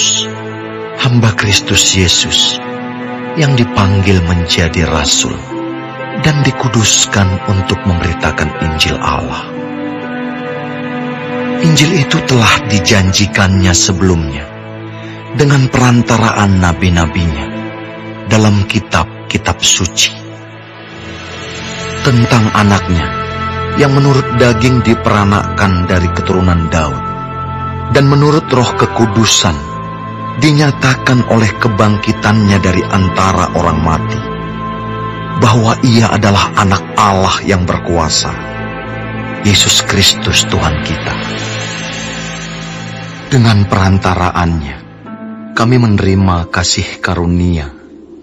Paulus, hamba Kristus Yesus, yang dipanggil menjadi rasul dan dikuduskan untuk memberitakan Injil Allah. Injil itu telah dijanjikannya sebelumnya dengan perantaraan nabi-nabinya dalam kitab-kitab suci, tentang anaknya yang menurut daging diperanakkan dari keturunan Daud, dan menurut roh kekudusan dinyatakan oleh kebangkitannya dari antara orang mati, bahwa ia adalah anak Allah yang berkuasa, Yesus Kristus Tuhan kita. Dengan perantaraannya, kami menerima kasih karunia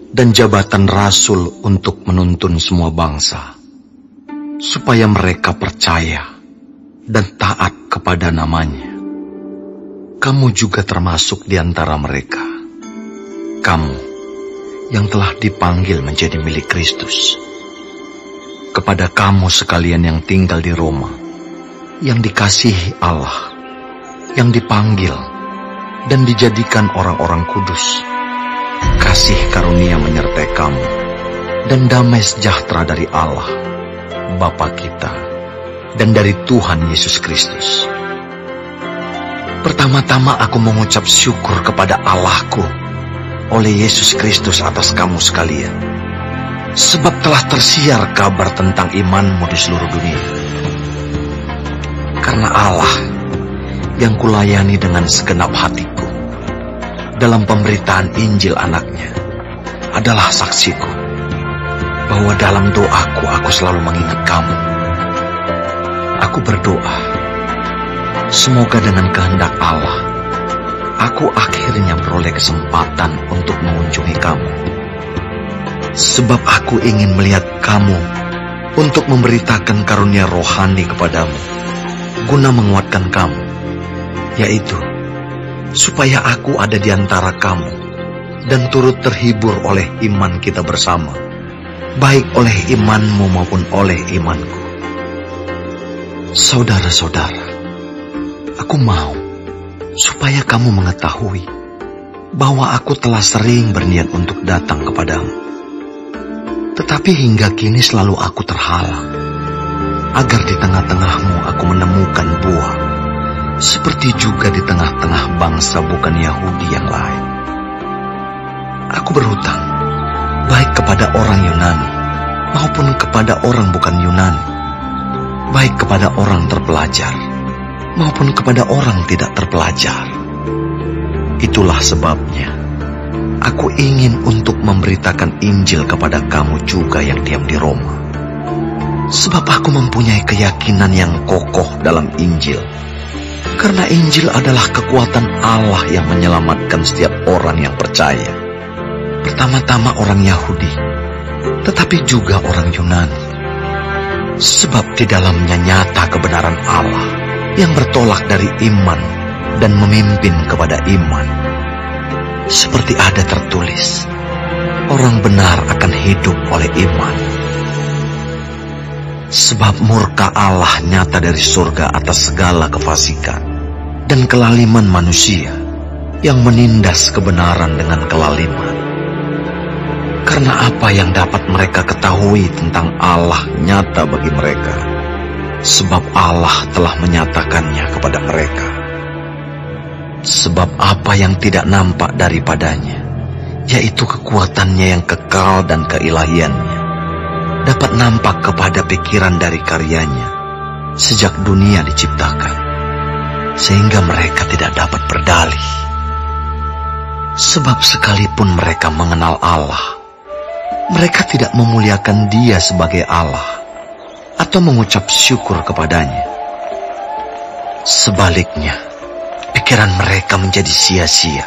dan jabatan rasul untuk menuntun semua bangsa, supaya mereka percaya dan taat kepada namanya. Kamu juga termasuk di antara mereka. Kamu yang telah dipanggil menjadi milik Kristus. Kepada kamu sekalian yang tinggal di Roma, yang dikasihi Allah, yang dipanggil dan dijadikan orang-orang kudus, kasih karunia menyertai kamu, dan damai sejahtera dari Allah, Bapa kita, dan dari Tuhan Yesus Kristus. Pertama-tama aku mengucap syukur kepada Allahku oleh Yesus Kristus atas kamu sekalian, sebab telah tersiar kabar tentang imanmu di seluruh dunia. Karena Allah yang kulayani dengan segenap hatiku dalam pemberitaan Injil anaknya adalah saksiku, bahwa dalam doaku aku selalu mengingat kamu. Aku berdoa, semoga dengan kehendak Allah, aku akhirnya beroleh kesempatan untuk mengunjungi kamu. Sebab aku ingin melihat kamu untuk memberitakan karunia rohani kepadamu, guna menguatkan kamu, yaitu supaya aku ada di antara kamu dan turut terhibur oleh iman kita bersama, baik oleh imanmu maupun oleh imanku. Saudara-saudara, aku mau supaya kamu mengetahui bahwa aku telah sering berniat untuk datang kepadamu, tetapi hingga kini selalu aku terhalang, agar di tengah-tengahmu aku menemukan buah, seperti juga di tengah-tengah bangsa bukan Yahudi yang lain. Aku berhutang, baik kepada orang Yunani maupun kepada orang bukan Yunani, baik kepada orang terpelajar maupun kepada orang tidak terpelajar. Itulah sebabnya aku ingin untuk memberitakan Injil kepada kamu juga yang diam di Roma, sebab aku mempunyai keyakinan yang kokoh dalam Injil, karena Injil adalah kekuatan Allah yang menyelamatkan setiap orang yang percaya, pertama-tama orang Yahudi, tetapi juga orang Yunani. Sebab di dalamnya nyata kebenaran Allah yang bertolak dari iman dan memimpin kepada iman. Seperti ada tertulis, orang benar akan hidup oleh iman. Sebab murka Allah nyata dari surga atas segala kefasikan dan kelaliman manusia yang menindas kebenaran dengan kelaliman. Karena apa yang dapat mereka ketahui tentang Allah nyata bagi mereka, sebab Allah telah menyatakannya kepada mereka. Sebab apa yang tidak nampak daripadanya, yaitu kekuatannya yang kekal dan keilahiannya, dapat nampak kepada pikiran dari karyanya sejak dunia diciptakan, sehingga mereka tidak dapat berdalih. Sebab sekalipun mereka mengenal Allah, mereka tidak memuliakan Dia sebagai Allah atau mengucap syukur kepadanya. Sebaliknya, pikiran mereka menjadi sia-sia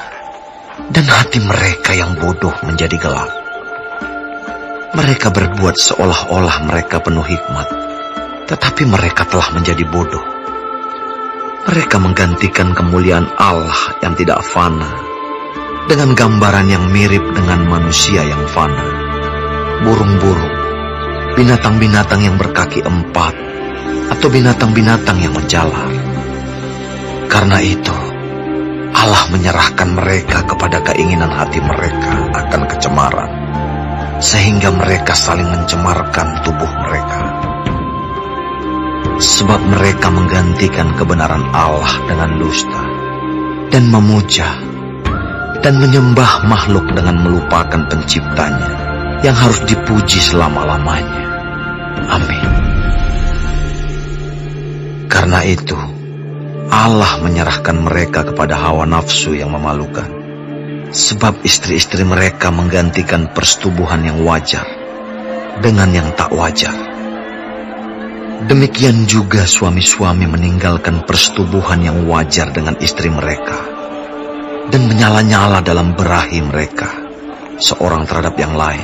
dan hati mereka yang bodoh menjadi gelap. Mereka berbuat seolah-olah mereka penuh hikmat, tetapi mereka telah menjadi bodoh. Mereka menggantikan kemuliaan Allah yang tidak fana dengan gambaran yang mirip dengan manusia yang fana, burung-burung, binatang-binatang yang berkaki empat, atau binatang-binatang yang menjalar. Karena itu, Allah menyerahkan mereka kepada keinginan hati mereka akan kecemaran, sehingga mereka saling mencemarkan tubuh mereka. Sebab mereka menggantikan kebenaran Allah dengan dusta, dan memuja dan menyembah makhluk dengan melupakan penciptanya yang harus dipuji selama-lamanya. Amin. Karena itu, Allah menyerahkan mereka kepada hawa nafsu yang memalukan, sebab istri-istri mereka menggantikan persetubuhan yang wajar dengan yang tak wajar. Demikian juga suami-suami meninggalkan persetubuhan yang wajar dengan istri mereka dan menyala-nyala dalam berahi mereka seorang terhadap yang lain,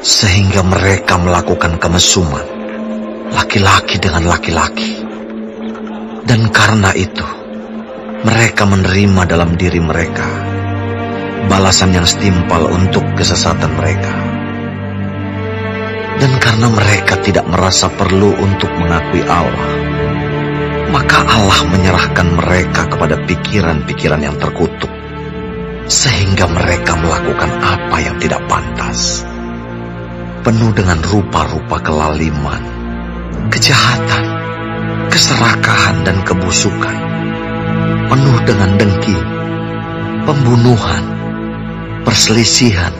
sehingga mereka melakukan kemesuman laki-laki dengan laki-laki. Dan karena itu, mereka menerima dalam diri mereka balasan yang setimpal untuk kesesatan mereka. Dan karena mereka tidak merasa perlu untuk mengakui Allah, maka Allah menyerahkan mereka kepada pikiran-pikiran yang terkutuk, sehingga mereka melakukan apa yang tidak pantas, penuh dengan rupa-rupa kelaliman, kejahatan, keserakahan dan kebusukan, penuh dengan dengki, pembunuhan, perselisihan,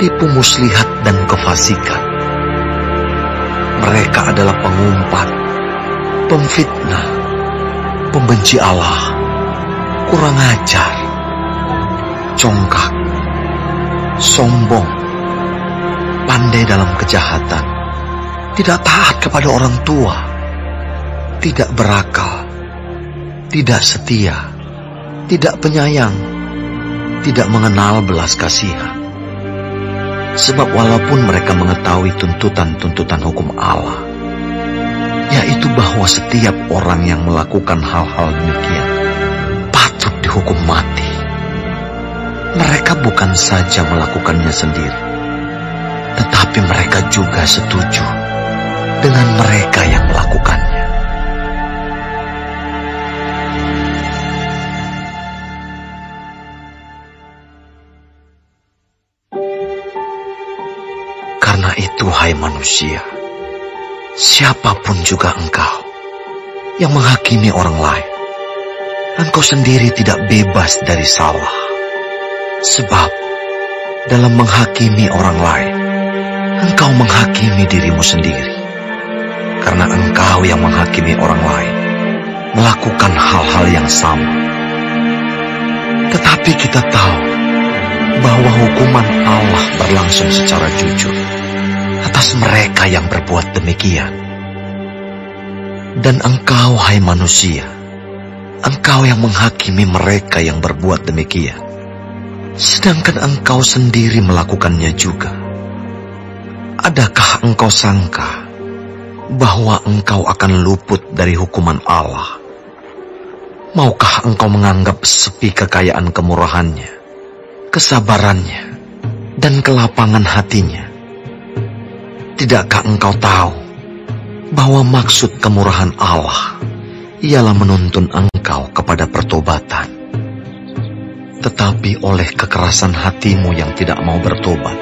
tipu muslihat dan kefasikan. Mereka adalah pengumpat, pemfitnah, pembenci Allah, kurang ajar, congkak, sombong, pandai dalam kejahatan, tidak taat kepada orang tua, tidak berakal, tidak setia, tidak penyayang, tidak mengenal belas kasihan. Sebab walaupun mereka mengetahui tuntutan-tuntutan hukum Allah, yaitu bahwa setiap orang yang melakukan hal-hal demikian patut dihukum mati, mereka bukan saja melakukannya sendiri, tetapi mereka juga setuju dengan mereka yang melakukannya. Karena itu, hai manusia, siapapun juga engkau yang menghakimi orang lain, engkau sendiri tidak bebas dari salah. Sebab dalam menghakimi orang lain, engkau menghakimi dirimu sendiri. Karena engkau yang menghakimi orang lain melakukan hal-hal yang sama. Tetapi kita tahu bahwa hukuman Allah berlangsung secara jujur atas mereka yang berbuat demikian. Dan engkau, hai manusia, engkau yang menghakimi mereka yang berbuat demikian, sedangkan engkau sendiri melakukannya juga. Adakah engkau sangka bahwa engkau akan luput dari hukuman Allah? Maukah engkau menganggap sepi kekayaan kemurahannya, kesabarannya, dan kelapangan hatinya? Tidakkah engkau tahu bahwa maksud kemurahan Allah ialah menuntun engkau kepada pertobatan? Tetapi oleh kekerasan hatimu yang tidak mau bertobat,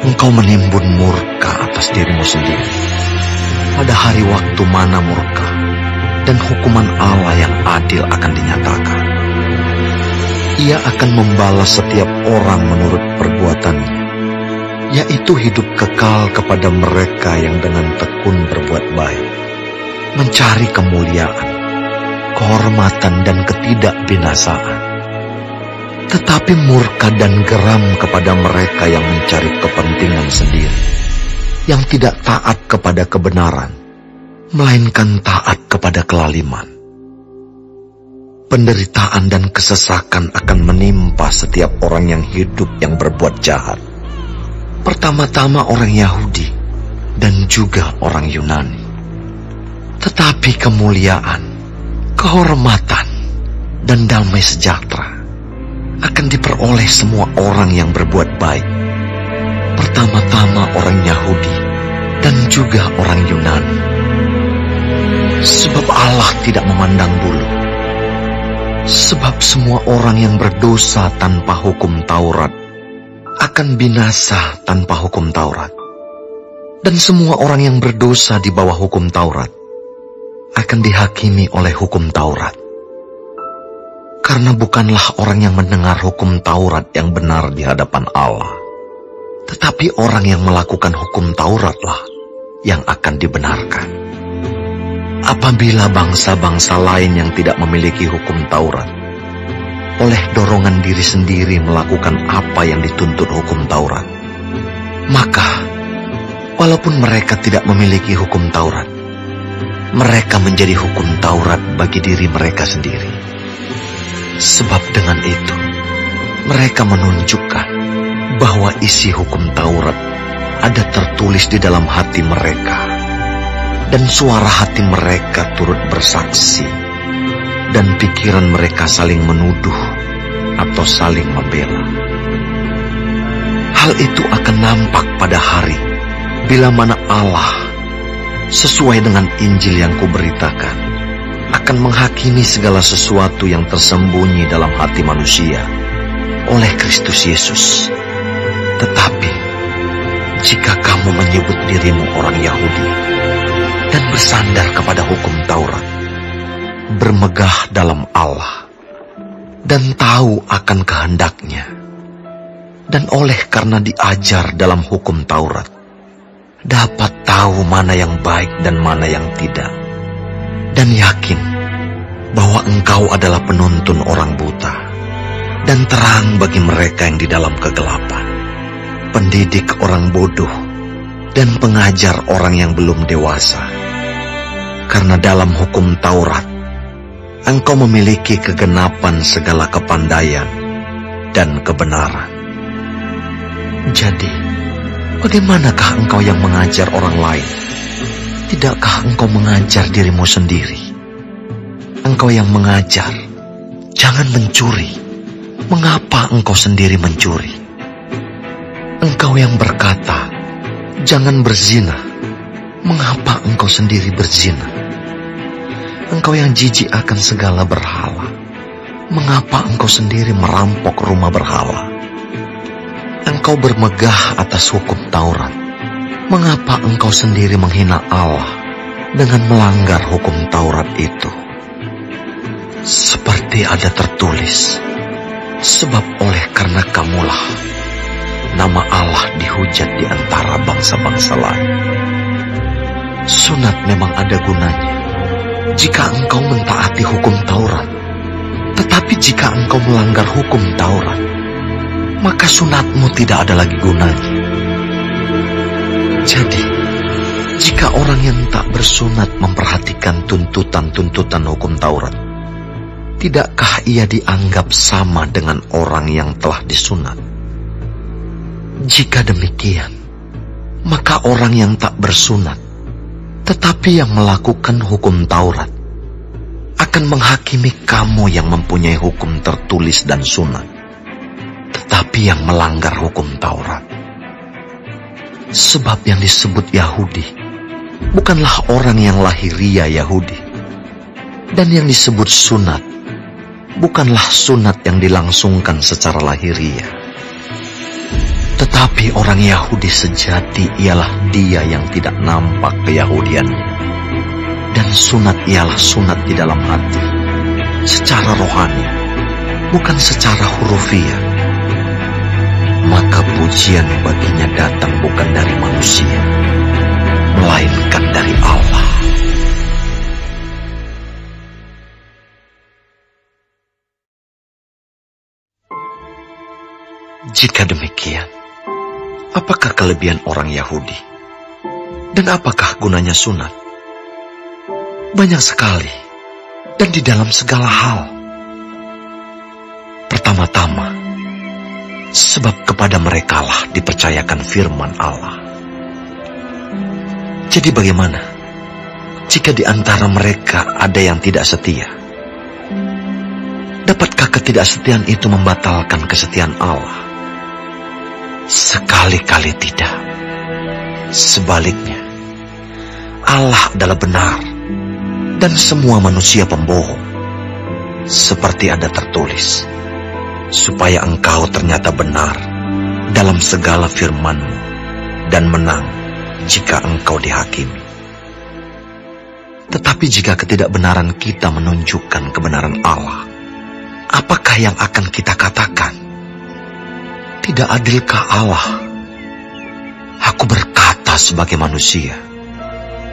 engkau menimbun murka atas dirimu sendiri. Pada hari waktu mana murka dan hukuman Allah yang adil akan dinyatakan. Ia akan membalas setiap orang menurut perbuatannya, yaitu hidup kekal kepada mereka yang dengan tekun berbuat baik, mencari kemuliaan, kehormatan dan ketidakbinasaan. Tetapi murka dan geram kepada mereka yang mencari kepentingan sendiri, yang tidak taat kepada kebenaran, melainkan taat kepada kelaliman. Penderitaan dan kesesakan akan menimpa setiap orang yang hidup yang berbuat jahat. Pertama-tama orang Yahudi dan juga orang Yunani. Tetapi kemuliaan, kehormatan, dan damai sejahtera akan diperoleh semua orang yang berbuat baik. Pertama-tama orang Yahudi dan juga orang Yunani. Sebab Allah tidak memandang bulu, Sebab semua orang yang berdosa tanpa hukum Taurat akan binasa tanpa hukum Taurat. Dan semua orang yang berdosa di bawah hukum Taurat akan dihakimi oleh hukum Taurat. Karena bukanlah orang yang mendengar hukum Taurat yang benar di hadapan Allah, tetapi orang yang melakukan hukum Tauratlah yang akan dibenarkan. Apabila bangsa-bangsa lain yang tidak memiliki hukum Taurat, oleh dorongan diri sendiri melakukan apa yang dituntut hukum Taurat, maka walaupun mereka tidak memiliki hukum Taurat, mereka menjadi hukum Taurat bagi diri mereka sendiri. Sebab dengan itu, mereka menunjukkan bahwa isi hukum Taurat ada tertulis di dalam hati mereka, dan suara hati mereka turut bersaksi, dan pikiran mereka saling menuduh atau saling membela. Hal itu akan nampak pada hari bila mana Allah, sesuai dengan Injil yang kuberitakan, akan menghakimi segala sesuatu yang tersembunyi dalam hati manusia oleh Kristus Yesus. Tetapi, jika kamu menyebut dirimu orang Yahudi dan bersandar kepada hukum Taurat, bermegah dalam Allah, dan tahu akan kehendaknya, dan oleh karena diajar dalam hukum Taurat, dapat tahu mana yang baik dan mana yang tidak, dan yakin bahwa engkau adalah penuntun orang buta, dan terang bagi mereka yang di dalam kegelapan, pendidik orang bodoh, dan pengajar orang yang belum dewasa. Karena dalam hukum Taurat, engkau memiliki kegenapan segala kepandaian dan kebenaran. Jadi, bagaimanakah engkau yang mengajar orang lain? Tidakkah engkau mengajar dirimu sendiri? Engkau yang mengajar, jangan mencuri. Mengapa engkau sendiri mencuri? Engkau yang berkata, jangan berzina. Mengapa engkau sendiri berzina? Engkau yang jijik akan segala berhala. Mengapa engkau sendiri merampok rumah berhala? Engkau bermegah atas hukum Taurat. Mengapa engkau sendiri menghina Allah dengan melanggar hukum Taurat itu? Seperti ada tertulis, sebab oleh karena kamulah nama Allah dihujat di antara bangsa-bangsa lain. Sunat memang ada gunanya jika engkau mentaati hukum Taurat. Tetapi jika engkau melanggar hukum Taurat, maka sunatmu tidak ada lagi gunanya. Jadi, jika orang yang tak bersunat memperhatikan tuntutan-tuntutan hukum Taurat, tidakkah ia dianggap sama dengan orang yang telah disunat? Jika demikian, maka orang yang tak bersunat, tetapi yang melakukan hukum Taurat, akan menghakimi kamu yang mempunyai hukum tertulis dan sunat, tetapi yang melanggar hukum Taurat. Sebab yang disebut Yahudi bukanlah orang yang lahiriah Yahudi, dan yang disebut sunat bukanlah sunat yang dilangsungkan secara lahiriah. Tetapi orang Yahudi sejati ialah dia yang tidak nampak keyahudiannya, dan sunat ialah sunat di dalam hati, secara rohani, bukan secara hurufiah. Maka pujian baginya datang bukan dari manusia, melainkan dari Allah. Jika demikian, apakah kelebihan orang Yahudi? Dan apakah gunanya sunat? Banyak sekali, dan di dalam segala hal. Pertama-tama, sebab kepada merekalah dipercayakan firman Allah. Jadi bagaimana jika di antara mereka ada yang tidak setia? Dapatkah ketidaksetiaan itu membatalkan kesetiaan Allah? Sekali-kali tidak. Sebaliknya, Allah adalah benar, dan semua manusia pembohong. seperti ada tertulis, supaya engkau ternyata benar dalam segala firman-Mu dan menang jika engkau dihakimi. Tetapi jika ketidakbenaran kita menunjukkan kebenaran Allah, apakah yang akan kita katakan? Tidak adilkah Allah? Aku berkata sebagai manusia,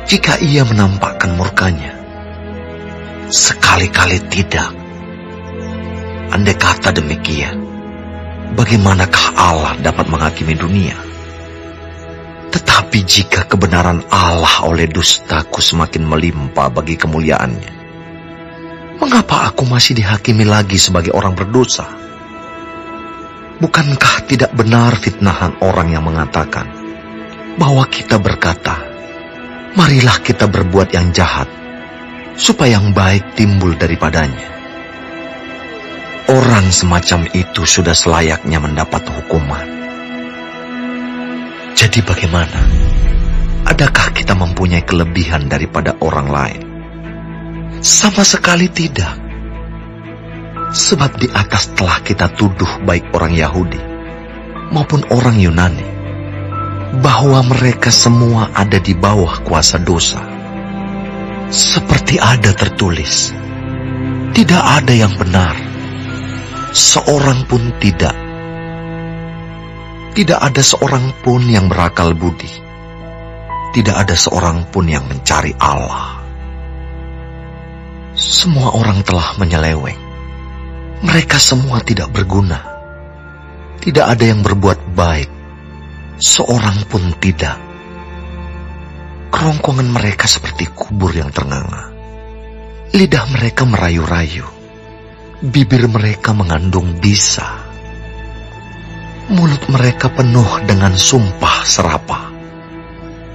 jika Ia menampakkan murka-Nya? Sekali-kali tidak. Andai kata demikian, bagaimanakah Allah dapat menghakimi dunia? Tetapi jika kebenaran Allah oleh dustaku semakin melimpah bagi kemuliaan-Nya, mengapa aku masih dihakimi lagi sebagai orang berdosa? Bukankah tidak benar fitnahan orang yang mengatakan bahwa kita berkata, marilah kita berbuat yang jahat, supaya yang baik timbul daripadanya? Orang semacam itu sudah selayaknya mendapat hukuman. Jadi bagaimana? Adakah kita mempunyai kelebihan daripada orang lain? Sama sekali tidak. Sebab di atas telah kita tuduh baik orang Yahudi maupun orang Yunani, bahwa mereka semua ada di bawah kuasa dosa. Seperti ada tertulis, tidak ada yang benar, seorang pun tidak. Tidak ada seorang pun yang berakal budi. Tidak ada seorang pun yang mencari Allah. Semua orang telah menyeleweng. Mereka semua tidak berguna. Tidak ada yang berbuat baik, seorang pun tidak. Kerongkongan mereka seperti kubur yang ternganga. Lidah mereka merayu-rayu. Bibir mereka mengandung bisa. Mulut mereka penuh dengan sumpah serapah.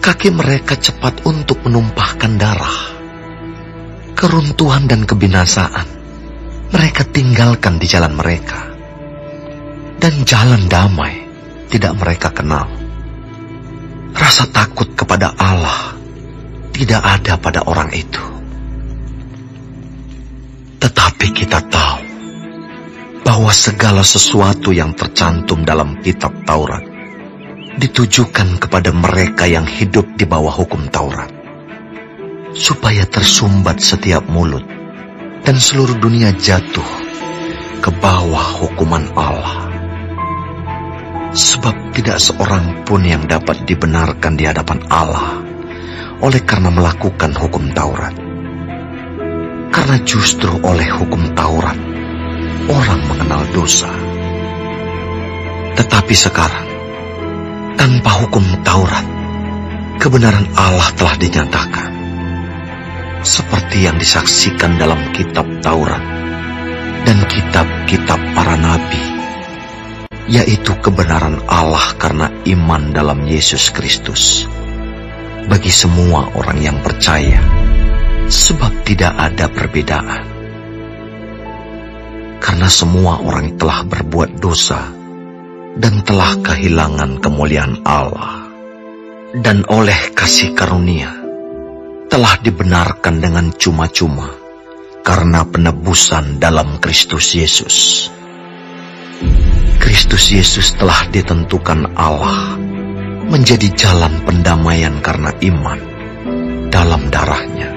Kaki mereka cepat untuk menumpahkan darah. Keruntuhan dan kebinasaan mereka tinggalkan di jalan mereka, dan jalan damai tidak mereka kenal. Rasa takut kepada Allah tidak ada pada orang itu. Tetapi kita tahu bahwa segala sesuatu yang tercantum dalam kitab Taurat ditujukan kepada mereka yang hidup di bawah hukum Taurat, supaya tersumbat setiap mulut dan seluruh dunia jatuh ke bawah hukuman Allah. Sebab tidak seorang pun yang dapat dibenarkan di hadapan Allah oleh karena melakukan hukum Taurat. Karena justru oleh hukum Taurat orang mengenal dosa. Tetapi sekarang, tanpa hukum Taurat, kebenaran Allah telah dinyatakan, seperti yang disaksikan dalam kitab Taurat dan kitab-kitab para nabi, yaitu kebenaran Allah karena iman dalam Yesus Kristus bagi semua orang yang percaya, sebab tidak ada perbedaan. Karena semua orang telah berbuat dosa dan telah kehilangan kemuliaan Allah, dan oleh kasih karunia telah dibenarkan dengan cuma-cuma karena penebusan dalam Kristus Yesus. Kristus Yesus telah ditentukan Allah menjadi jalan pendamaian karena iman dalam darah-Nya.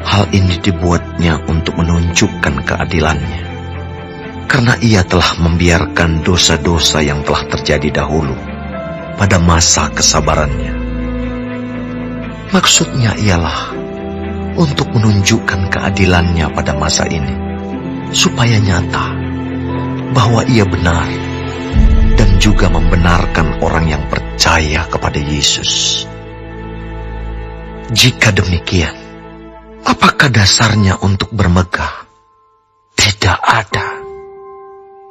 Hal ini dibuatnya untuk menunjukkan keadilan-Nya, karena Ia telah membiarkan dosa-dosa yang telah terjadi dahulu pada masa kesabaran-Nya. Maksudnya ialah untuk menunjukkan keadilan-Nya pada masa ini, supaya nyata bahwa Ia benar dan juga membenarkan orang yang percaya kepada Yesus. Jika demikian, apakah dasarnya untuk bermegah? Tidak ada.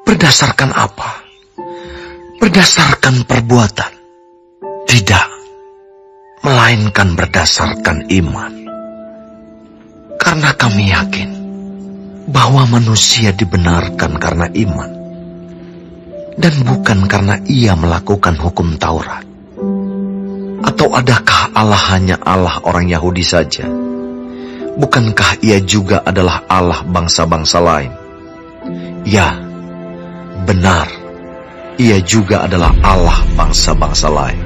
Berdasarkan apa? Berdasarkan perbuatan? Tidak, melainkan berdasarkan iman. Karena kami yakin bahwa manusia dibenarkan karena iman, dan bukan karena ia melakukan hukum Taurat. Atau adakah Allah hanya Allah orang Yahudi saja? Bukankah ia juga adalah Allah bangsa-bangsa lain? Ya, benar, ia juga adalah Allah bangsa-bangsa lain.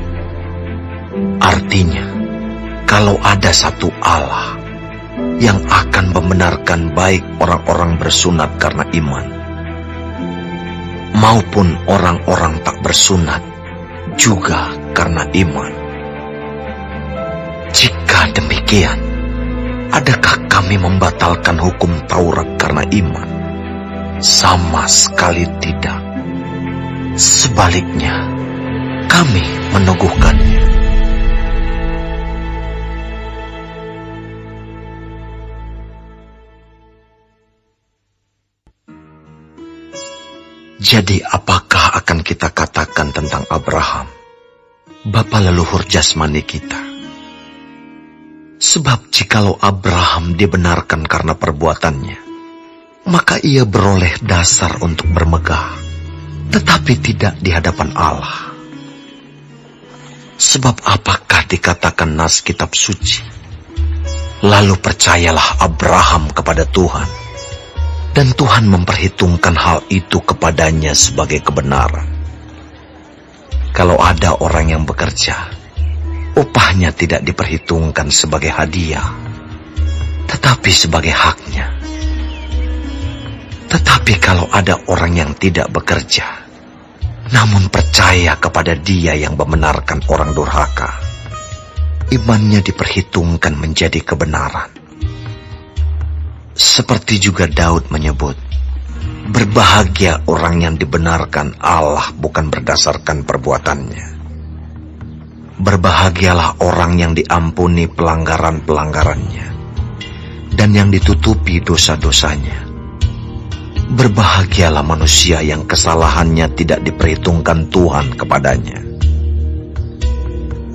Artinya, kalau ada satu Allah yang akan membenarkan baik orang-orang bersunat karena iman, maupun orang-orang tak bersunat juga karena iman. Jika demikian, adakah kami membatalkan hukum Taurat karena iman? Sama sekali tidak. Sebaliknya, kami meneguhkannya. Jadi apakah akan kita katakan tentang Abraham, bapa leluhur jasmani kita? Sebab jikalau Abraham dibenarkan karena perbuatannya, maka ia beroleh dasar untuk bermegah, tetapi tidak di hadapan Allah. Sebab apakah dikatakan nas kitab suci? Lalu percayalah Abraham kepada Tuhan, dan Tuhan memperhitungkan hal itu kepadanya sebagai kebenaran. Kalau ada orang yang bekerja, upahnya tidak diperhitungkan sebagai hadiah, tetapi sebagai haknya. Tetapi kalau ada orang yang tidak bekerja, namun percaya kepada Dia yang membenarkan orang durhaka, imannya diperhitungkan menjadi kebenaran. Seperti juga Daud menyebut, berbahagia orang yang dibenarkan Allah bukan berdasarkan perbuatannya. Berbahagialah orang yang diampuni pelanggaran-pelanggarannya, dan yang ditutupi dosa-dosanya. Berbahagialah manusia yang kesalahannya tidak diperhitungkan Tuhan kepadanya.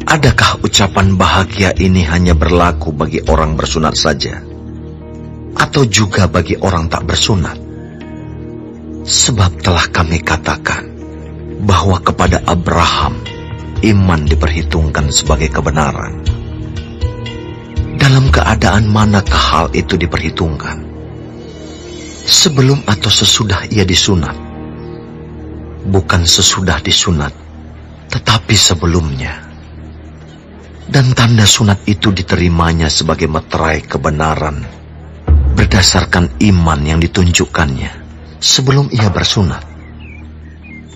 Adakah ucapan bahagia ini hanya berlaku bagi orang bersunat saja, atau juga bagi orang tak bersunat? Sebab telah kami katakan bahwa kepada Abraham iman diperhitungkan sebagai kebenaran. Dalam keadaan manakah hal itu diperhitungkan? Sebelum atau sesudah ia disunat? Bukan sesudah disunat, tetapi sebelumnya. Dan tanda sunat itu diterimanya sebagai meterai kebenaran berdasarkan iman yang ditunjukkannya sebelum ia bersunat.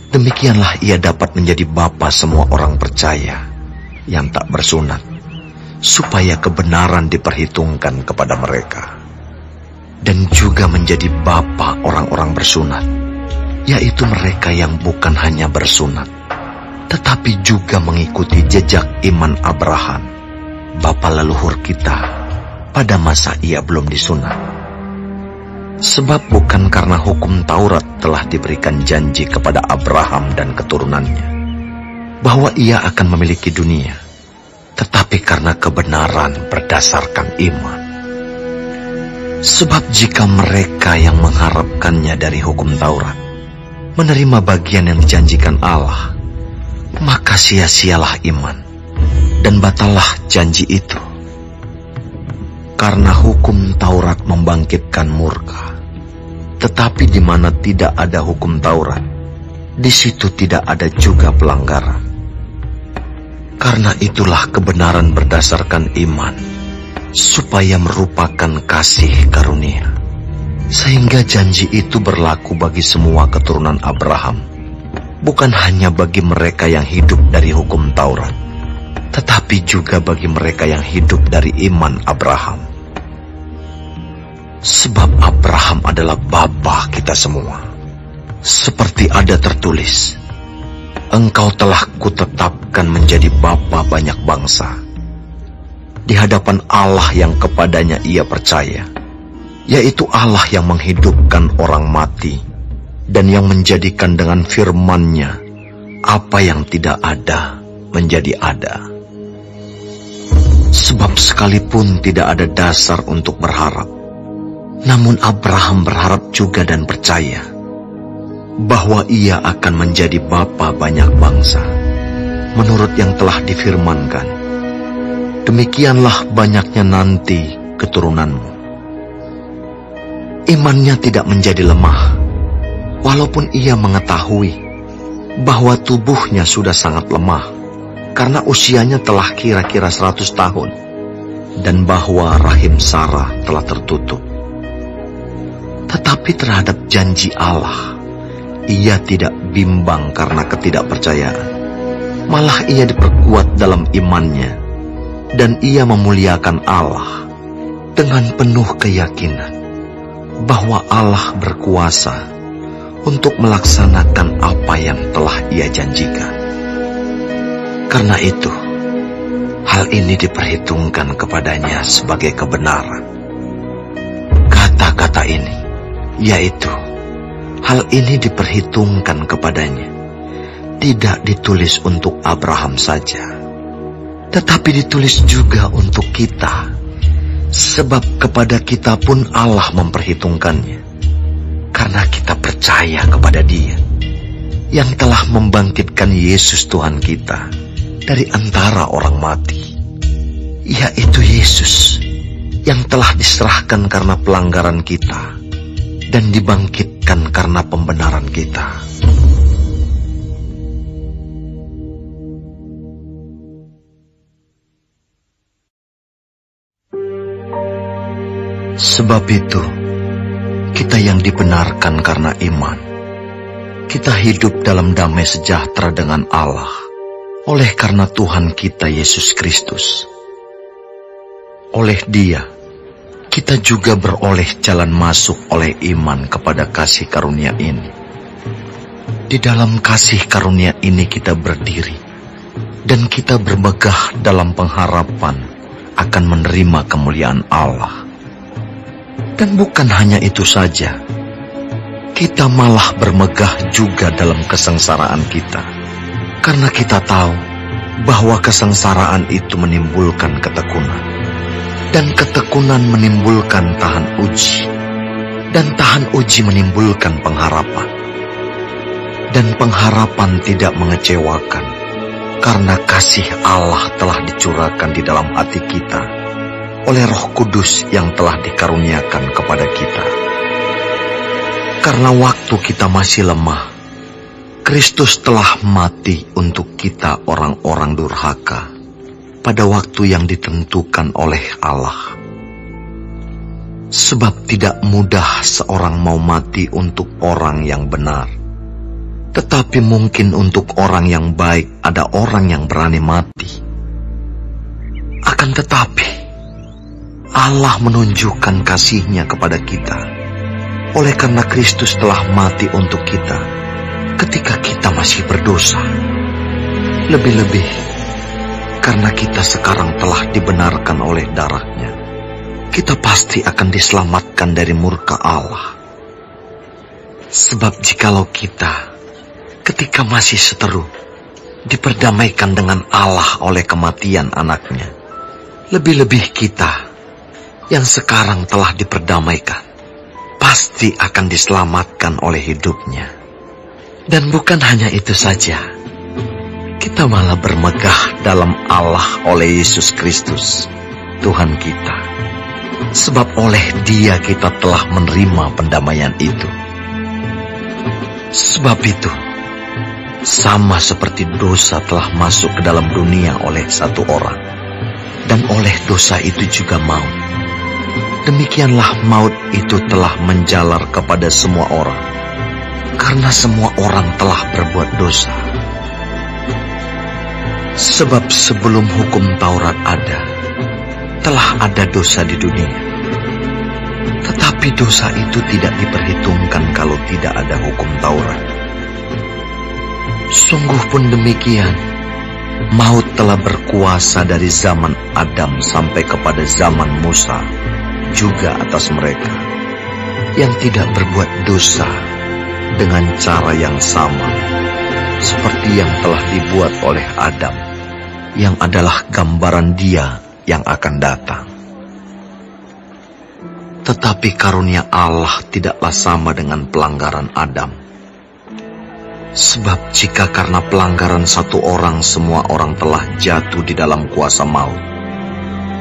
Demikianlah ia dapat menjadi bapa semua orang percaya yang tak bersunat, supaya kebenaran diperhitungkan kepada mereka. Dan juga menjadi bapa orang-orang bersunat, yaitu mereka yang bukan hanya bersunat, tetapi juga mengikuti jejak iman Abraham, bapa leluhur kita, pada masa ia belum disunat. Sebab bukan karena hukum Taurat telah diberikan janji kepada Abraham dan keturunannya, bahwa ia akan memiliki dunia, tetapi karena kebenaran berdasarkan iman. Sebab jika mereka yang mengharapkannya dari hukum Taurat menerima bagian yang dijanjikan Allah, maka sia-sialah iman, dan batallah janji itu. Karena hukum Taurat membangkitkan murka, tetapi di mana tidak ada hukum Taurat, di situ tidak ada juga pelanggaran. Karena itulah kebenaran berdasarkan iman, supaya merupakan kasih karunia, sehingga janji itu berlaku bagi semua keturunan Abraham, bukan hanya bagi mereka yang hidup dari hukum Taurat, tetapi juga bagi mereka yang hidup dari iman Abraham. Sebab Abraham adalah bapa kita semua. Seperti ada tertulis, engkau telah kutetapkan menjadi bapa banyak bangsa, di hadapan Allah yang kepadanya ia percaya, yaitu Allah yang menghidupkan orang mati, dan yang menjadikan dengan firman-Nya apa yang tidak ada menjadi ada. Sebab sekalipun tidak ada dasar untuk berharap, namun Abraham berharap juga dan percaya bahwa ia akan menjadi bapa banyak bangsa, menurut yang telah difirmankan, demikianlah banyaknya nanti keturunanmu. Imannya tidak menjadi lemah, walaupun ia mengetahui bahwa tubuhnya sudah sangat lemah, karena usianya telah kira-kira 100 tahun, dan bahwa rahim Sarah telah tertutup. Tetapi terhadap janji Allah, ia tidak bimbang karena ketidakpercayaan. Malah ia diperkuat dalam imannya, dan ia memuliakan Allah dengan penuh keyakinan bahwa Allah berkuasa untuk melaksanakan apa yang telah ia janjikan. Karena itu, hal ini diperhitungkan kepadanya sebagai kebenaran. Kata-kata ini, yaitu hal ini diperhitungkan kepadanya, tidak ditulis untuk Abraham saja, tetapi ditulis juga untuk kita. Sebab kepada kita pun Allah memperhitungkannya, karena kita percaya kepada Dia yang telah membangkitkan Yesus Tuhan kita dari antara orang mati, yaitu Yesus yang telah diserahkan karena pelanggaran kita dan dibangkitkan karena pembenaran kita. Sebab itu, kita yang dibenarkan karena iman, kita hidup dalam damai sejahtera dengan Allah, oleh karena Tuhan kita Yesus Kristus. Oleh Dia, kita juga beroleh jalan masuk oleh iman kepada kasih karunia ini. Di dalam kasih karunia ini kita berdiri, dan kita bermegah dalam pengharapan akan menerima kemuliaan Allah. Dan bukan hanya itu saja, kita malah bermegah juga dalam kesengsaraan kita, karena kita tahu bahwa kesengsaraan itu menimbulkan ketekunan, dan ketekunan menimbulkan tahan uji, dan tahan uji menimbulkan pengharapan. Dan pengharapan tidak mengecewakan, karena kasih Allah telah dicurahkan di dalam hati kita oleh Roh Kudus yang telah dikaruniakan kepada kita. Karena waktu kita masih lemah, Kristus telah mati untuk kita orang-orang durhaka pada waktu yang ditentukan oleh Allah. Sebab tidak mudah seorang mau mati untuk orang yang benar, tetapi mungkin untuk orang yang baik ada orang yang berani mati. Akan tetapi, Allah menunjukkan kasih-Nya kepada kita, oleh karena Kristus telah mati untuk kita ketika kita masih berdosa. Lebih-lebih, karena kita sekarang telah dibenarkan oleh darah-Nya, kita pasti akan diselamatkan dari murka Allah. Sebab jikalau kita, ketika masih seteru, diperdamaikan dengan Allah oleh kematian anaknya, lebih-lebih kita yang sekarang telah diperdamaikan, pasti akan diselamatkan oleh hidup-Nya. Dan bukan hanya itu saja, kita malah bermegah dalam Allah oleh Yesus Kristus, Tuhan kita. Sebab oleh Dia kita telah menerima pendamaian itu. Sebab itu, sama seperti dosa telah masuk ke dalam dunia oleh satu orang, dan oleh dosa itu juga maut, demikianlah maut itu telah menjalar kepada semua orang, karena semua orang telah berbuat dosa. Sebab sebelum hukum Taurat ada, telah ada dosa di dunia. Tetapi dosa itu tidak diperhitungkan kalau tidak ada hukum Taurat. Sungguh pun demikian, maut telah berkuasa dari zaman Adam sampai kepada zaman Musa, juga atas mereka yang tidak berbuat dosa dengan cara yang sama seperti yang telah dibuat oleh Adam, yang adalah gambaran Dia yang akan datang. Tetapi karunia Allah tidaklah sama dengan pelanggaran Adam. Sebab jika karena pelanggaran satu orang semua orang telah jatuh di dalam kuasa maut,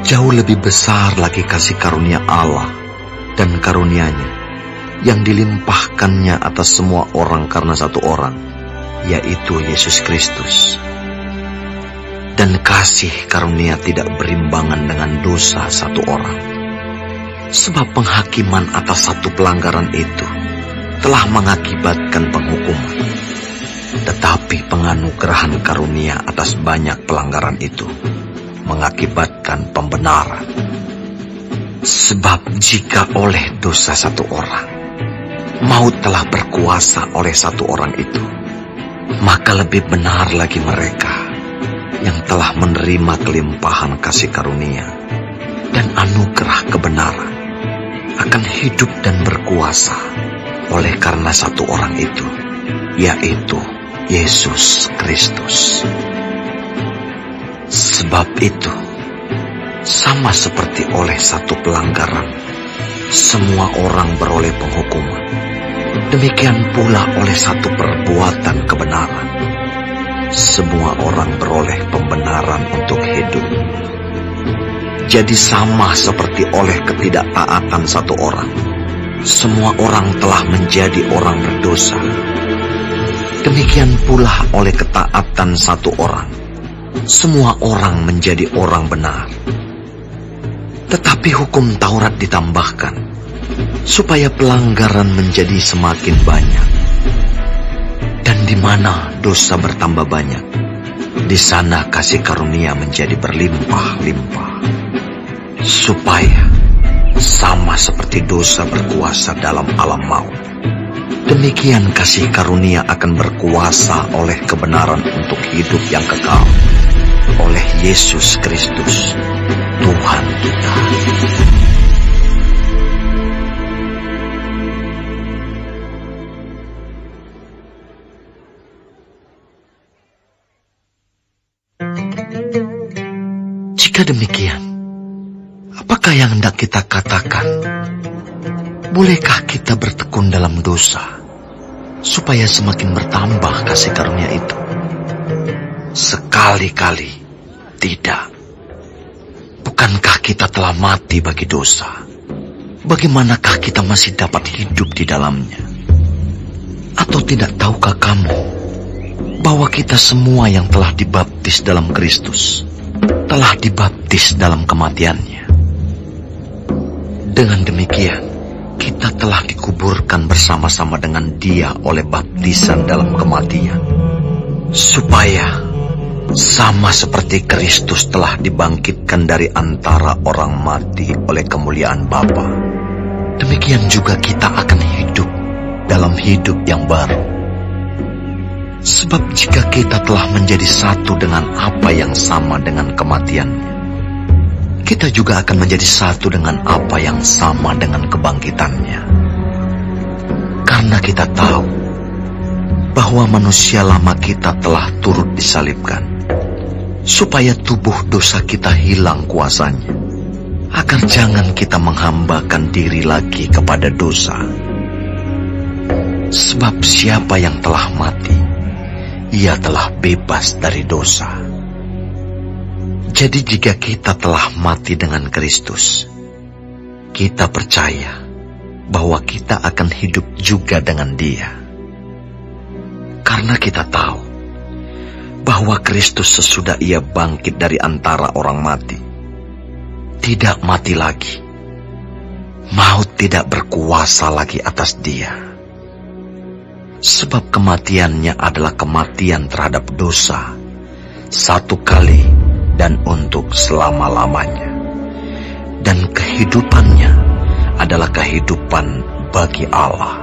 Jauh lebih besar lagi kasih karunia Allah dan karunia-Nya yang dilimpahkannya atas semua orang karena satu orang, yaitu Yesus Kristus. Dan kasih karunia tidak berimbangan dengan dosa satu orang. Sebab penghakiman atas satu pelanggaran itu telah mengakibatkan penghukuman. Tetapi penganugerahan karunia atas banyak pelanggaran itu mengakibatkan pembenaran. Sebab jika oleh dosa satu orang, maut telah berkuasa oleh satu orang itu, maka lebih benar lagi mereka yang telah menerima kelimpahan kasih karunia dan anugerah kebenaran akan hidup dan berkuasa oleh karena satu orang itu, yaitu Yesus Kristus. Sebab itu, sama seperti oleh satu pelanggaran, semua orang beroleh penghukuman. Demikian pula oleh satu perbuatan kebenaran, semua orang beroleh pembenaran untuk hidup. Jadi sama seperti oleh ketidaktaatan satu orang, semua orang telah menjadi orang berdosa. Demikian pula oleh ketaatan satu orang, semua orang menjadi orang benar. Tetapi hukum Taurat ditambahkan, supaya pelanggaran menjadi semakin banyak. Dan di mana dosa bertambah banyak, di sana kasih karunia menjadi berlimpah-limpah. Supaya sama seperti dosa berkuasa dalam alam maut, demikian kasih karunia akan berkuasa oleh kebenaran untuk hidup yang kekal, oleh Yesus Kristus, Tuhan kita. Jika demikian, apakah yang hendak kita katakan? Bolehkah kita bertekun dalam dosa, supaya semakin bertambah kasih karunia itu? Sekali-kali tidak. Bukankah kita telah mati bagi dosa? Bagaimanakah kita masih dapat hidup di dalamnya? Atau tidak tahukah kamu bahwa kita semua yang telah dibaptis dalam Kristus telah dibaptis dalam kematiannya? Dengan demikian, kita telah dikuburkan bersama-sama dengan Dia oleh baptisan dalam kematian, supaya sama seperti Kristus telah dibangkitkan dari antara orang mati oleh kemuliaan Bapa, demikian juga kita akan hidup dalam hidup yang baru. Sebab jika kita telah menjadi satu dengan apa yang sama dengan kematiannya, kita juga akan menjadi satu dengan apa yang sama dengan kebangkitannya. Karena kita tahu bahwa manusia lama kita telah turut disalibkan, supaya tubuh dosa kita hilang kuasanya, agar jangan kita menghambakan diri lagi kepada dosa. Sebab siapa yang telah mati, ia telah bebas dari dosa. Jadi jika kita telah mati dengan Kristus, kita percaya bahwa kita akan hidup juga dengan Dia. Karena kita tahu bahwa Kristus sesudah Ia bangkit dari antara orang mati, tidak mati lagi. Maut tidak berkuasa lagi atas Dia. Sebab kematiannya adalah kematian terhadap dosa, satu kali dan untuk selama-lamanya. Dan kehidupannya adalah kehidupan bagi Allah.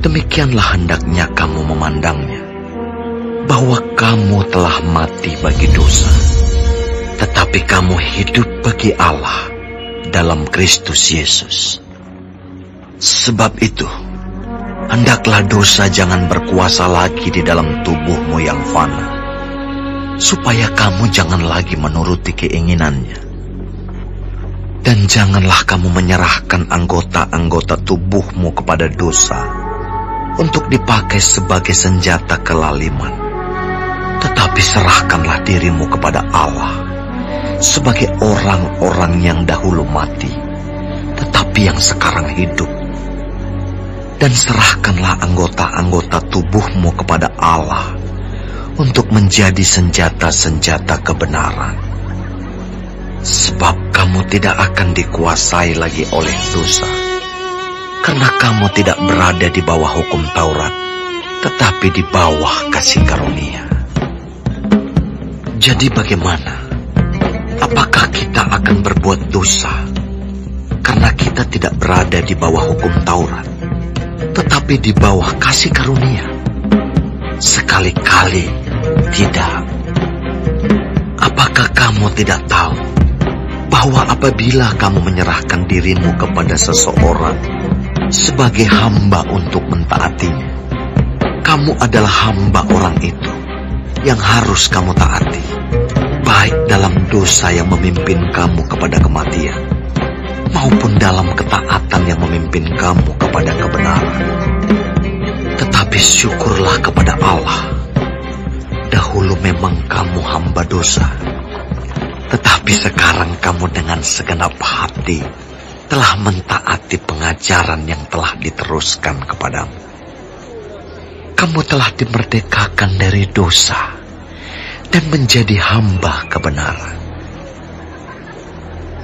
Demikianlah hendaknya kamu memandangnya, bahwa kamu telah mati bagi dosa, tetapi kamu hidup bagi Allah dalam Kristus Yesus. Sebab itu, hendaklah dosa jangan berkuasa lagi di dalam tubuhmu yang fana, supaya kamu jangan lagi menuruti keinginannya. Dan janganlah kamu menyerahkan anggota-anggota tubuhmu kepada dosa untuk dipakai sebagai senjata kelaliman. Tetapi serahkanlah dirimu kepada Allah sebagai orang-orang yang dahulu mati, tetapi yang sekarang hidup. Dan serahkanlah anggota-anggota tubuhmu kepada Allah untuk menjadi senjata-senjata kebenaran. Sebab kamu tidak akan dikuasai lagi oleh dosa, karena kamu tidak berada di bawah hukum Taurat, tetapi di bawah kasih karunia. Jadi bagaimana? Apakah kita akan berbuat dosa karena kita tidak berada di bawah hukum Taurat, tetapi di bawah kasih karunia? Sekali-kali tidak. Apakah kamu tidak tahu bahwa apabila kamu menyerahkan dirimu kepada seseorang sebagai hamba untuk mentaatinya, kamu adalah hamba orang itu yang harus kamu taati, baik dalam dosa yang memimpin kamu kepada kematian, maupun dalam ketaatan yang memimpin kamu kepada kebenaran. Tetapi syukurlah kepada Allah, dahulu memang kamu hamba dosa, tetapi sekarang kamu dengan segenap hati telah mentaati pengajaran yang telah diteruskan kepadamu. Kamu telah dimerdekakan dari dosa dan menjadi hamba kebenaran.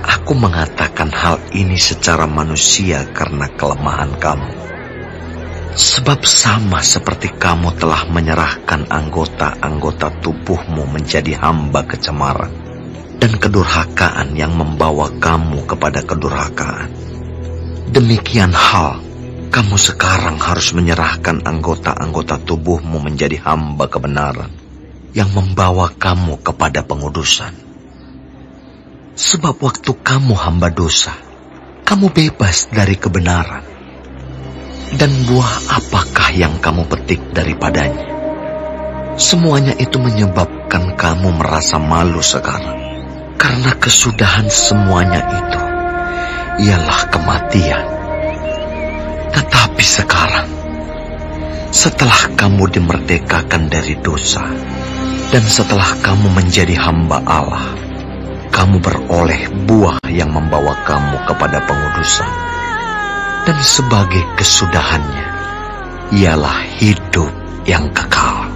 Aku mengatakan hal ini secara manusia karena kelemahan kamu. Sebab sama seperti kamu telah menyerahkan anggota-anggota tubuhmu menjadi hamba kecemaran dan kedurhakaan yang membawa kamu kepada kedurhakaan, demikian hal kamu sekarang harus menyerahkan anggota-anggota tubuhmu menjadi hamba kebenaran yang membawa kamu kepada pengudusan. Sebab waktu kamu hamba dosa, kamu bebas dari kebenaran. Dan buah apakah yang kamu petik daripadanya? Semuanya itu menyebabkan kamu merasa malu sekarang, karena kesudahan semuanya itu ialah kematian. Tetapi sekarang, setelah kamu dimerdekakan dari dosa, dan setelah kamu menjadi hamba Allah, kamu beroleh buah yang membawa kamu kepada pengudusan. Dan sebagai kesudahannya, ialah hidup yang kekal.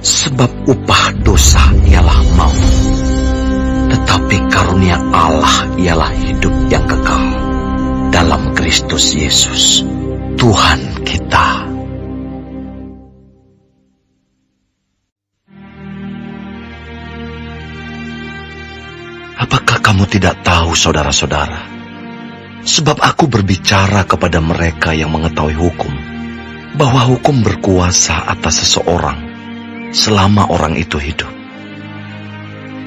Sebab upah dosa ialah maut, tetapi karunia Allah ialah hidup yang kekal dalam Kristus Yesus, Tuhan kita. Apakah kamu tidak tahu, saudara-saudara? Sebab aku berbicara kepada mereka yang mengetahui hukum, bahwa hukum berkuasa atas seseorang selama orang itu hidup.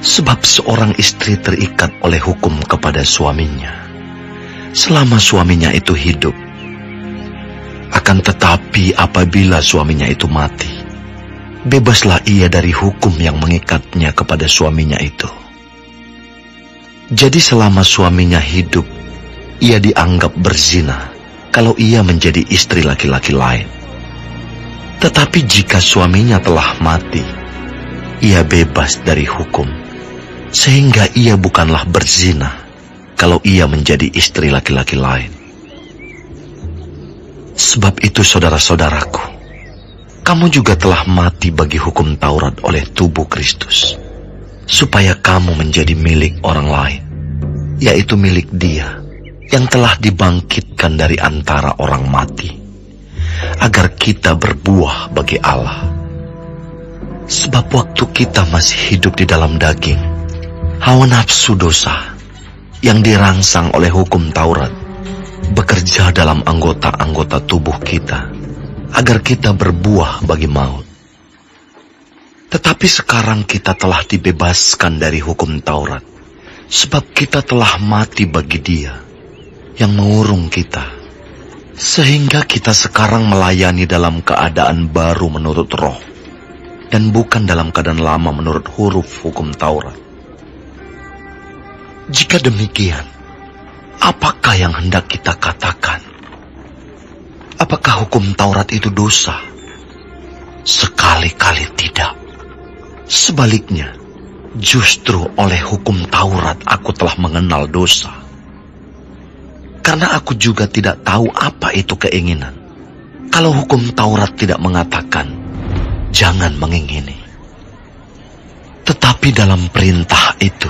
Sebab seorang istri terikat oleh hukum kepada suaminya selama suaminya itu hidup. Akan tetapi apabila suaminya itu mati, bebaslah ia dari hukum yang mengikatnya kepada suaminya itu. Jadi selama suaminya hidup, ia dianggap berzina kalau ia menjadi istri laki-laki lain. Tetapi jika suaminya telah mati, ia bebas dari hukum, sehingga ia bukanlah berzina kalau ia menjadi istri laki-laki lain. Sebab itu saudara-saudaraku, kamu juga telah mati bagi hukum Taurat oleh tubuh Kristus, supaya kamu menjadi milik orang lain, yaitu milik Dia yang telah dibangkitkan dari antara orang mati, agar kita berbuah bagi Allah. Sebab waktu kita masih hidup di dalam daging, hawa nafsu dosa yang dirangsang oleh hukum Taurat bekerja dalam anggota-anggota tubuh kita, agar kita berbuah bagi maut. Tetapi sekarang kita telah dibebaskan dari hukum Taurat, sebab kita telah mati bagi Dia yang mengurung kita, sehingga kita sekarang melayani dalam keadaan baru menurut roh, dan bukan dalam keadaan lama menurut huruf hukum Taurat. Jika demikian, apakah yang hendak kita katakan? Apakah hukum Taurat itu dosa? Sekali-kali tidak. Sebaliknya, Justru oleh hukum Taurat aku telah mengenal dosa. Karena aku juga tidak tahu apa itu keinginan. Kalau hukum Taurat tidak mengatakan, jangan mengingini. Tetapi dalam perintah itu,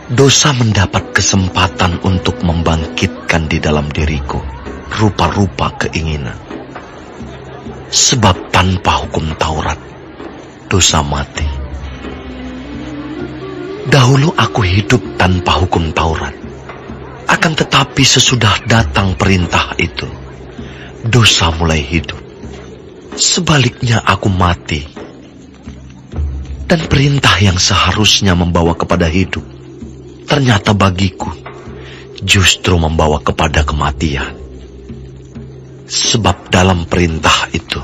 dosa mendapat kesempatan untuk membangkitkan di dalam diriku rupa-rupa keinginan. Sebab tanpa hukum Taurat, dosa mati. Dahulu aku hidup tanpa hukum Taurat. Akan tetapi sesudah datang perintah itu, dosa mulai hidup. Sebaliknya aku mati. Dan perintah yang seharusnya membawa kepada hidup, ternyata bagiku justru membawa kepada kematian. Sebab dalam perintah itu,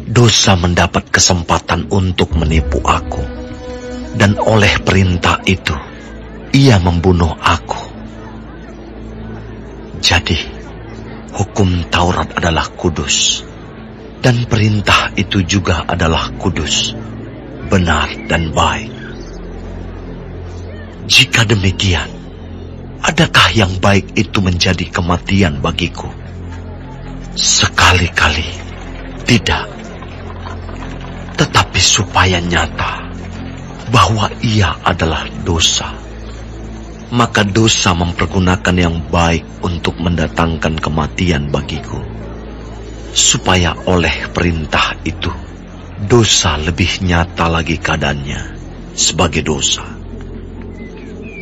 dosa mendapat kesempatan untuk menipu aku. Dan oleh perintah itu, ia membunuh aku. Jadi, hukum Taurat adalah kudus, dan perintah itu juga adalah kudus, benar dan baik. Jika demikian, adakah yang baik itu menjadi kematian bagiku? Sekali-kali tidak. Tetapi supaya nyata bahwa ia adalah dosa, maka dosa mempergunakan yang baik untuk mendatangkan kematian bagiku, supaya oleh perintah itu dosa lebih nyata lagi keadaannya sebagai dosa.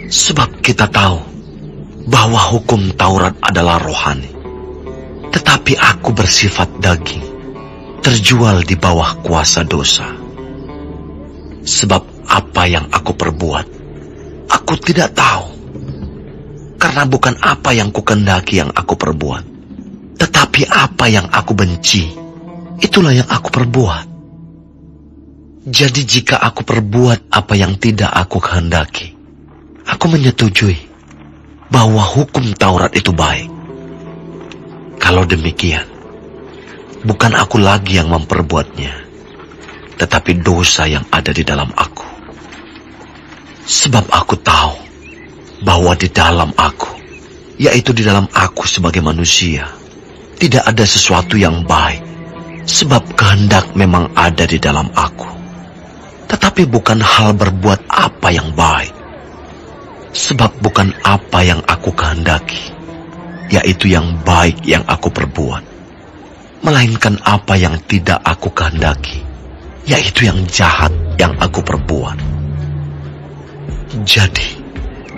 Sebab kita tahu bahwa hukum Taurat adalah rohani, tetapi aku bersifat daging, terjual di bawah kuasa dosa. Sebab apa yang aku perbuat, aku tidak tahu. Karena bukan apa yang kukendaki yang aku perbuat, tetapi apa yang aku benci, itulah yang aku perbuat. Jadi jika aku perbuat apa yang tidak aku kehendaki, aku menyetujui bahwa hukum Taurat itu baik. Kalau demikian, bukan aku lagi yang memperbuatnya, tetapi dosa yang ada di dalam aku. Sebab aku tahu bahwa di dalam aku, yaitu di dalam aku sebagai manusia, tidak ada sesuatu yang baik. Sebab kehendak memang ada di dalam aku, tetapi bukan hal berbuat apa yang baik. Sebab bukan apa yang aku kehendaki, yaitu yang baik yang aku perbuat, melainkan apa yang tidak aku kehendaki, yaitu yang jahat yang aku perbuat. Jadi,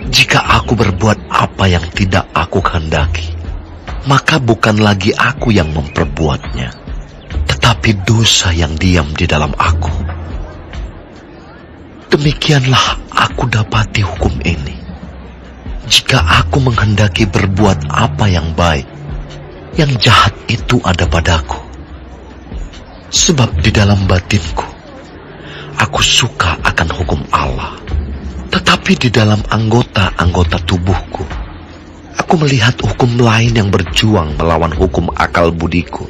jika aku berbuat apa yang tidak aku kehendaki, maka bukan lagi aku yang memperbuatnya, tetapi dosa yang diam di dalam aku. Demikianlah aku dapati hukum ini. Jika aku menghendaki berbuat apa yang baik, yang jahat itu ada padaku. Sebab di dalam batinku, aku suka akan hukum Allah. Tetapi di dalam anggota-anggota tubuhku, aku melihat hukum lain yang berjuang melawan hukum akal budiku,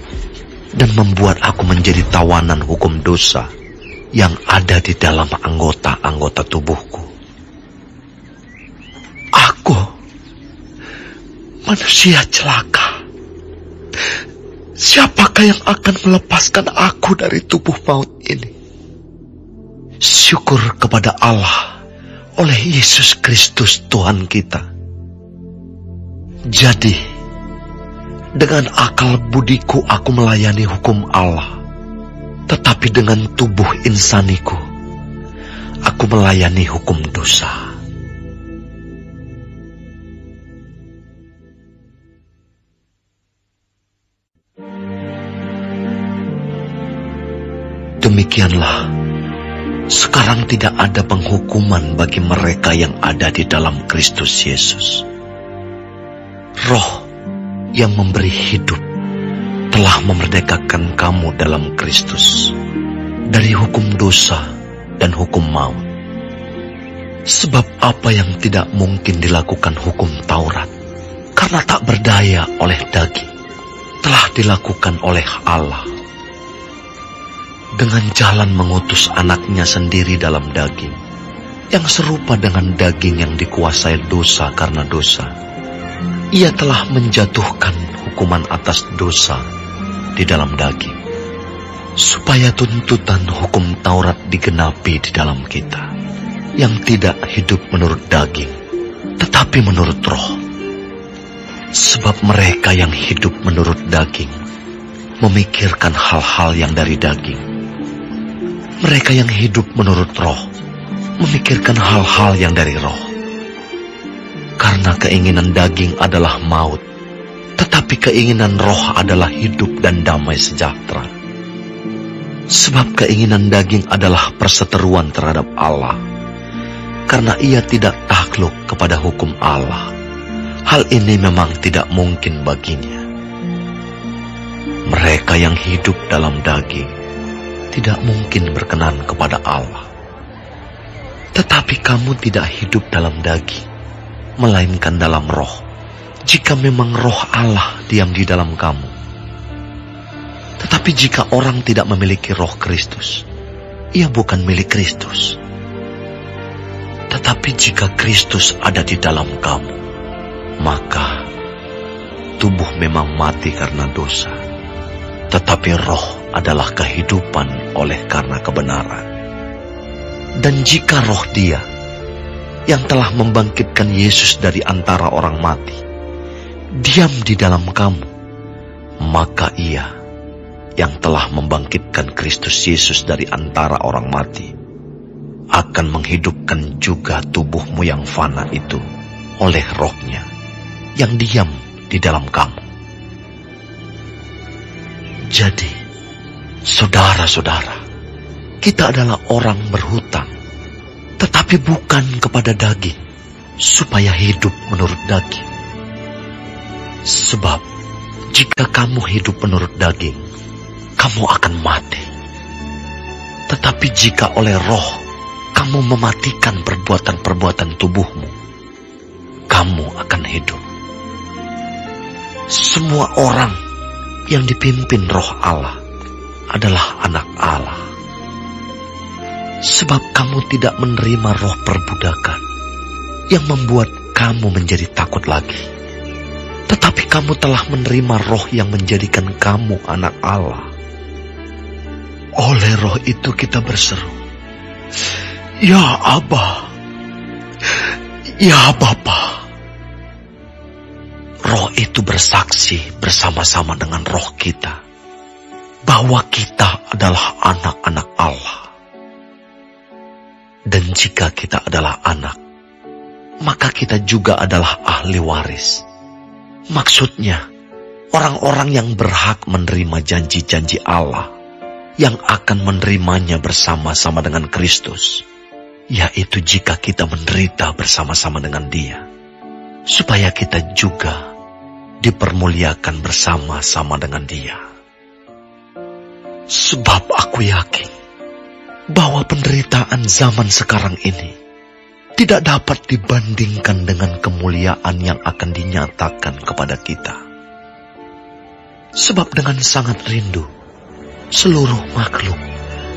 dan membuat aku menjadi tawanan hukum dosa yang ada di dalam anggota-anggota tubuhku. Aku, manusia celaka. Siapakah yang akan melepaskan aku dari tubuh maut ini? Syukur kepada Allah oleh Yesus Kristus Tuhan kita. Jadi, dengan akal budiku aku melayani hukum Allah, tetapi dengan tubuh insaniku, aku melayani hukum dosa. Demikianlah, sekarang tidak ada penghukuman bagi mereka yang ada di dalam Kristus Yesus. Roh yang memberi hidup telah memerdekakan kamu dalam Kristus dari hukum dosa dan hukum maut. Sebab apa yang tidak mungkin dilakukan hukum Taurat, karena tak berdaya oleh daging, telah dilakukan oleh Allah. Dengan jalan mengutus anaknya sendiri dalam daging, yang serupa dengan daging yang dikuasai dosa karena dosa. Ia telah menjatuhkan hukuman atas dosa di dalam daging, supaya tuntutan hukum Taurat digenapi di dalam kita, yang tidak hidup menurut daging, tetapi menurut Roh. Sebab mereka yang hidup menurut daging memikirkan hal-hal yang dari daging. Mereka yang hidup menurut Roh memikirkan hal-hal yang dari Roh. Karena keinginan daging adalah maut, tetapi keinginan Roh adalah hidup dan damai sejahtera. Sebab keinginan daging adalah perseteruan terhadap Allah, karena ia tidak takluk kepada hukum Allah. Hal ini memang tidak mungkin baginya. Mereka yang hidup dalam daging tidak mungkin berkenan kepada Allah. Tetapi kamu tidak hidup dalam daging, melainkan dalam Roh, jika memang Roh Allah diam di dalam kamu. Tetapi jika orang tidak memiliki Roh Kristus, ia bukan milik Kristus. Tetapi jika Kristus ada di dalam kamu, maka tubuh memang mati karena dosa, tetapi roh adalah kehidupan oleh karena kebenaran. Dan jika roh Dia yang telah membangkitkan Yesus dari antara orang mati diam di dalam kamu, maka Ia yang telah membangkitkan Kristus Yesus dari antara orang mati akan menghidupkan juga tubuhmu yang fana itu oleh Roh-Nya yang diam di dalam kamu. Jadi, saudara-saudara, kita adalah orang berhutang, tetapi bukan kepada daging, supaya hidup menurut daging. Sebab, jika kamu hidup menurut daging, kamu akan mati. Tetapi jika oleh Roh kamu mematikan perbuatan-perbuatan tubuhmu, kamu akan hidup. Semua orang yang dipimpin Roh Allah adalah anak Allah. Sebab kamu tidak menerima roh perbudakan yang membuat kamu menjadi takut lagi, tetapi kamu telah menerima Roh yang menjadikan kamu anak Allah. Oleh Roh itu kita berseru, "Ya Abba, ya Bapa." Roh itu bersaksi bersama-sama dengan roh kita bahwa kita adalah anak-anak Allah. Dan jika kita adalah anak, maka kita juga adalah ahli waris. Maksudnya, orang-orang yang berhak menerima janji-janji Allah, yang akan menerimanya bersama-sama dengan Kristus, yaitu jika kita menderita bersama-sama dengan Dia, supaya kita juga dipermuliakan bersama-sama dengan Dia. Sebab aku yakin bahwa penderitaan zaman sekarang ini tidak dapat dibandingkan dengan kemuliaan yang akan dinyatakan kepada kita. Sebab dengan sangat rindu, seluruh makhluk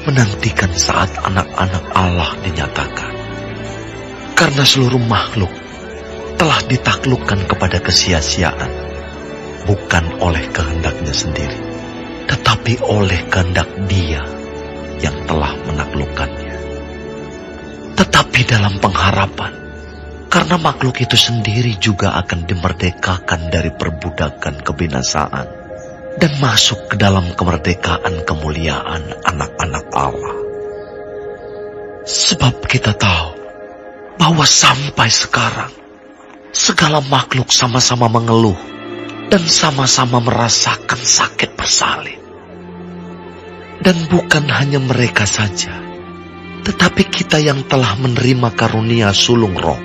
menantikan saat anak-anak Allah dinyatakan. Karena seluruh makhluk telah ditaklukkan kepada kesia-siaan, bukan oleh kehendaknya sendiri, tetapi oleh kehendak Dia yang telah menaklukkannya. Tetapi dalam pengharapan, karena makhluk itu sendiri juga akan dimerdekakan dari perbudakan kebinasaan dan masuk ke dalam kemerdekaan kemuliaan anak-anak Allah. Sebab kita tahu bahwa sampai sekarang segala makhluk sama-sama mengeluh dan sama-sama merasakan sakit bersalin. Dan bukan hanya mereka saja, tetapi kita yang telah menerima karunia sulung roh,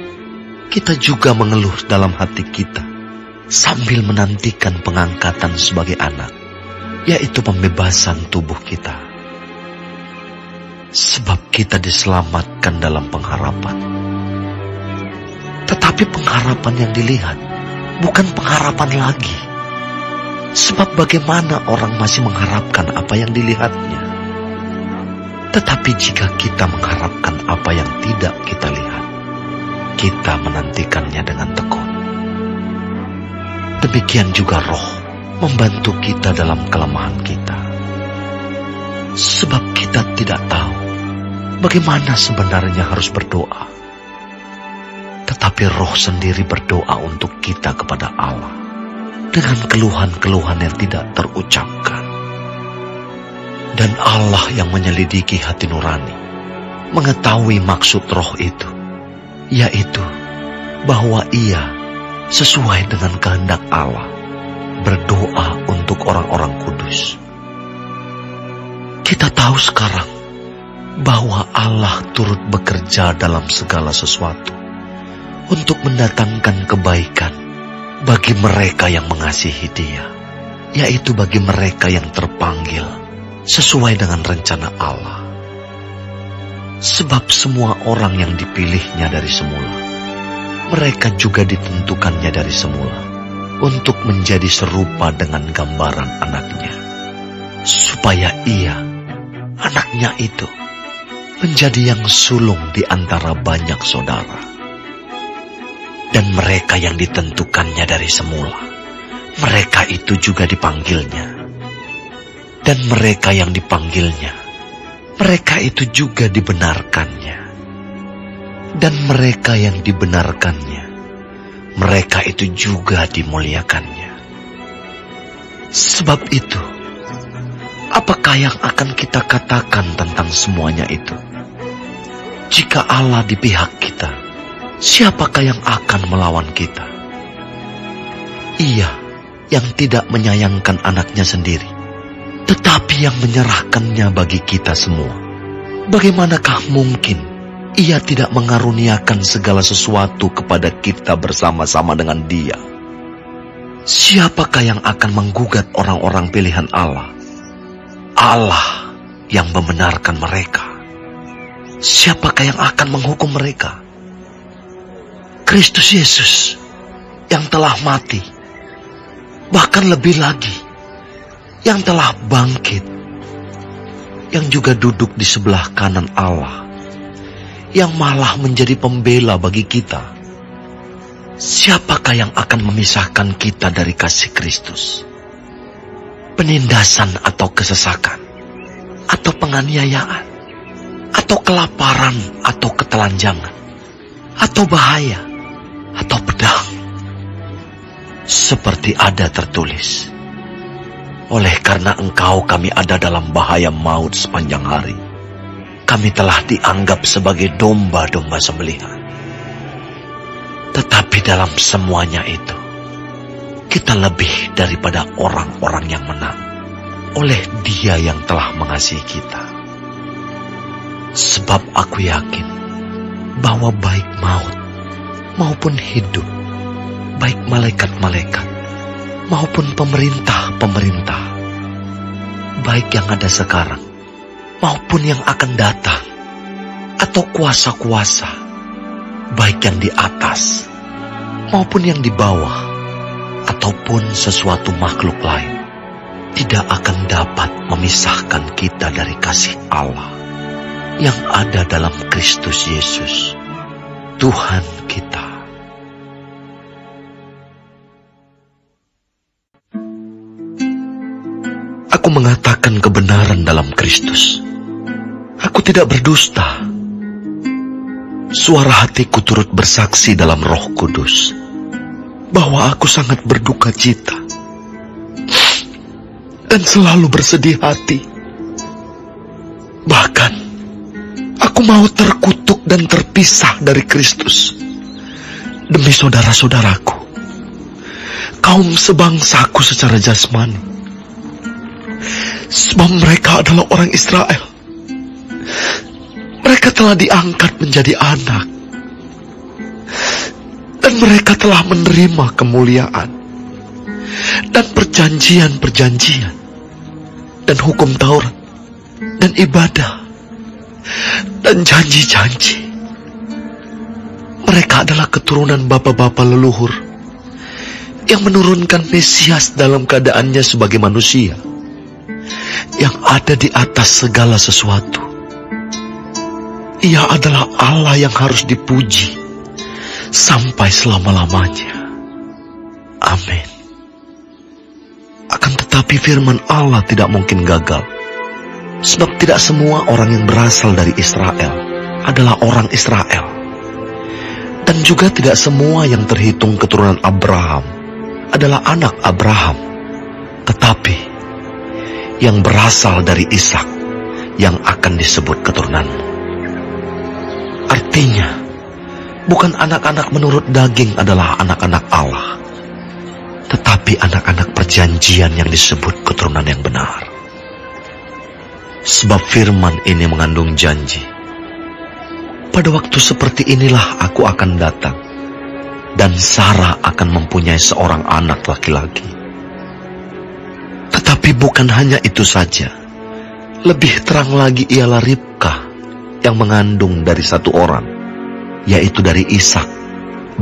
kita juga mengeluh dalam hati kita sambil menantikan pengangkatan sebagai anak, yaitu pembebasan tubuh kita. Sebab kita diselamatkan dalam pengharapan. Tetapi pengharapan yang dilihat bukan pengharapan lagi. Sebab bagaimana orang masih mengharapkan apa yang dilihatnya? Tetapi jika kita mengharapkan apa yang tidak kita lihat, kita menantikannya dengan tekun. Demikian juga Roh membantu kita dalam kelemahan kita. Sebab kita tidak tahu bagaimana sebenarnya harus berdoa. Tetapi Roh sendiri berdoa untuk kita kepada Allah dengan keluhan-keluhan yang tidak terucapkan. Dan Allah yang menyelidiki hati nurani mengetahui maksud Roh itu, yaitu bahwa Ia sesuai dengan kehendak Allah berdoa untuk orang-orang kudus. Kita tahu sekarang bahwa Allah turut bekerja dalam segala sesuatu untuk mendatangkan kebaikan bagi mereka yang mengasihi Dia, yaitu bagi mereka yang terpanggil sesuai dengan rencana Allah. Sebab semua orang yang dipilihnya dari semula, mereka juga ditentukannya dari semula untuk menjadi serupa dengan gambaran anaknya, supaya Ia, anaknya itu, menjadi yang sulung di antara banyak saudara. Dan mereka yang ditentukannya dari semula, mereka itu juga dipanggilnya. Dan mereka yang dipanggilnya, mereka itu juga dibenarkannya. Dan mereka yang dibenarkannya, mereka itu juga dimuliakannya. Sebab itu, apakah yang akan kita katakan tentang semuanya itu? Jika Allah di pihak kita, siapakah yang akan melawan kita? Ia yang tidak menyayangkan anaknya sendiri, tetapi yang menyerahkannya bagi kita semua. Bagaimanakah mungkin Ia tidak mengaruniakan segala sesuatu kepada kita bersama-sama dengan Dia? Siapakah yang akan menggugat orang-orang pilihan Allah? Allah yang membenarkan mereka. Siapakah yang akan menghukum mereka? Kristus Yesus yang telah mati, bahkan lebih lagi, yang telah bangkit, yang juga duduk di sebelah kanan Allah, yang malah menjadi pembela bagi kita. Siapakah yang akan memisahkan kita dari kasih Kristus? Penindasan atau kesesakan, atau penganiayaan, atau kelaparan, atau ketelanjangan, atau bahaya, atau pedang? Seperti ada tertulis, oleh karena Engkau kami ada dalam bahaya maut sepanjang hari. Kami telah dianggap sebagai domba-domba sembelihan. Tetapi dalam semuanya itu, kita lebih daripada orang-orang yang menang oleh Dia yang telah mengasihi kita. Sebab aku yakin bahwa baik maut maupun hidup, baik malaikat-malaikat maupun pemerintah-pemerintah, baik yang ada sekarang maupun yang akan datang, atau kuasa-kuasa, baik yang di atas maupun yang di bawah, ataupun sesuatu makhluk lain, tidak akan dapat memisahkan kita dari kasih Allah yang ada dalam Kristus Yesus, Tuhan kita. Aku mengatakan kebenaran dalam Kristus. Aku tidak berdusta. Suara hatiku turut bersaksi dalam Roh Kudus bahwa aku sangat berduka cita dan selalu bersedih hati. Bahkan aku mau terkutuk dan terpisah dari Kristus demi saudara-saudaraku, kaum sebangsaku secara jasmani. Sebab mereka adalah orang Israel. Mereka telah diangkat menjadi anak, dan mereka telah menerima kemuliaan dan perjanjian-perjanjian dan hukum Taurat dan ibadah dan janji-janji. Mereka adalah keturunan bapa-bapa leluhur yang menurunkan Mesias dalam keadaannya sebagai manusia, yang ada di atas segala sesuatu, Ia adalah Allah yang harus dipuji sampai selama-lamanya. Amin. Akan tetapi firman Allah tidak mungkin gagal, sebab tidak semua orang yang berasal dari Israel adalah orang Israel, dan juga tidak semua yang terhitung keturunan Abraham adalah anak Abraham, tetapi yang berasal dari Ishak yang akan disebut keturunanmu. Artinya, bukan anak-anak menurut daging adalah anak-anak Allah, tetapi anak-anak perjanjian yang disebut keturunan yang benar. Sebab firman ini mengandung janji. Pada waktu seperti inilah aku akan datang, dan Sarah akan mempunyai seorang anak laki-laki. Tetapi bukan hanya itu saja. Lebih terang lagi ialah Ribka yang mengandung dari satu orang, yaitu dari Ishak,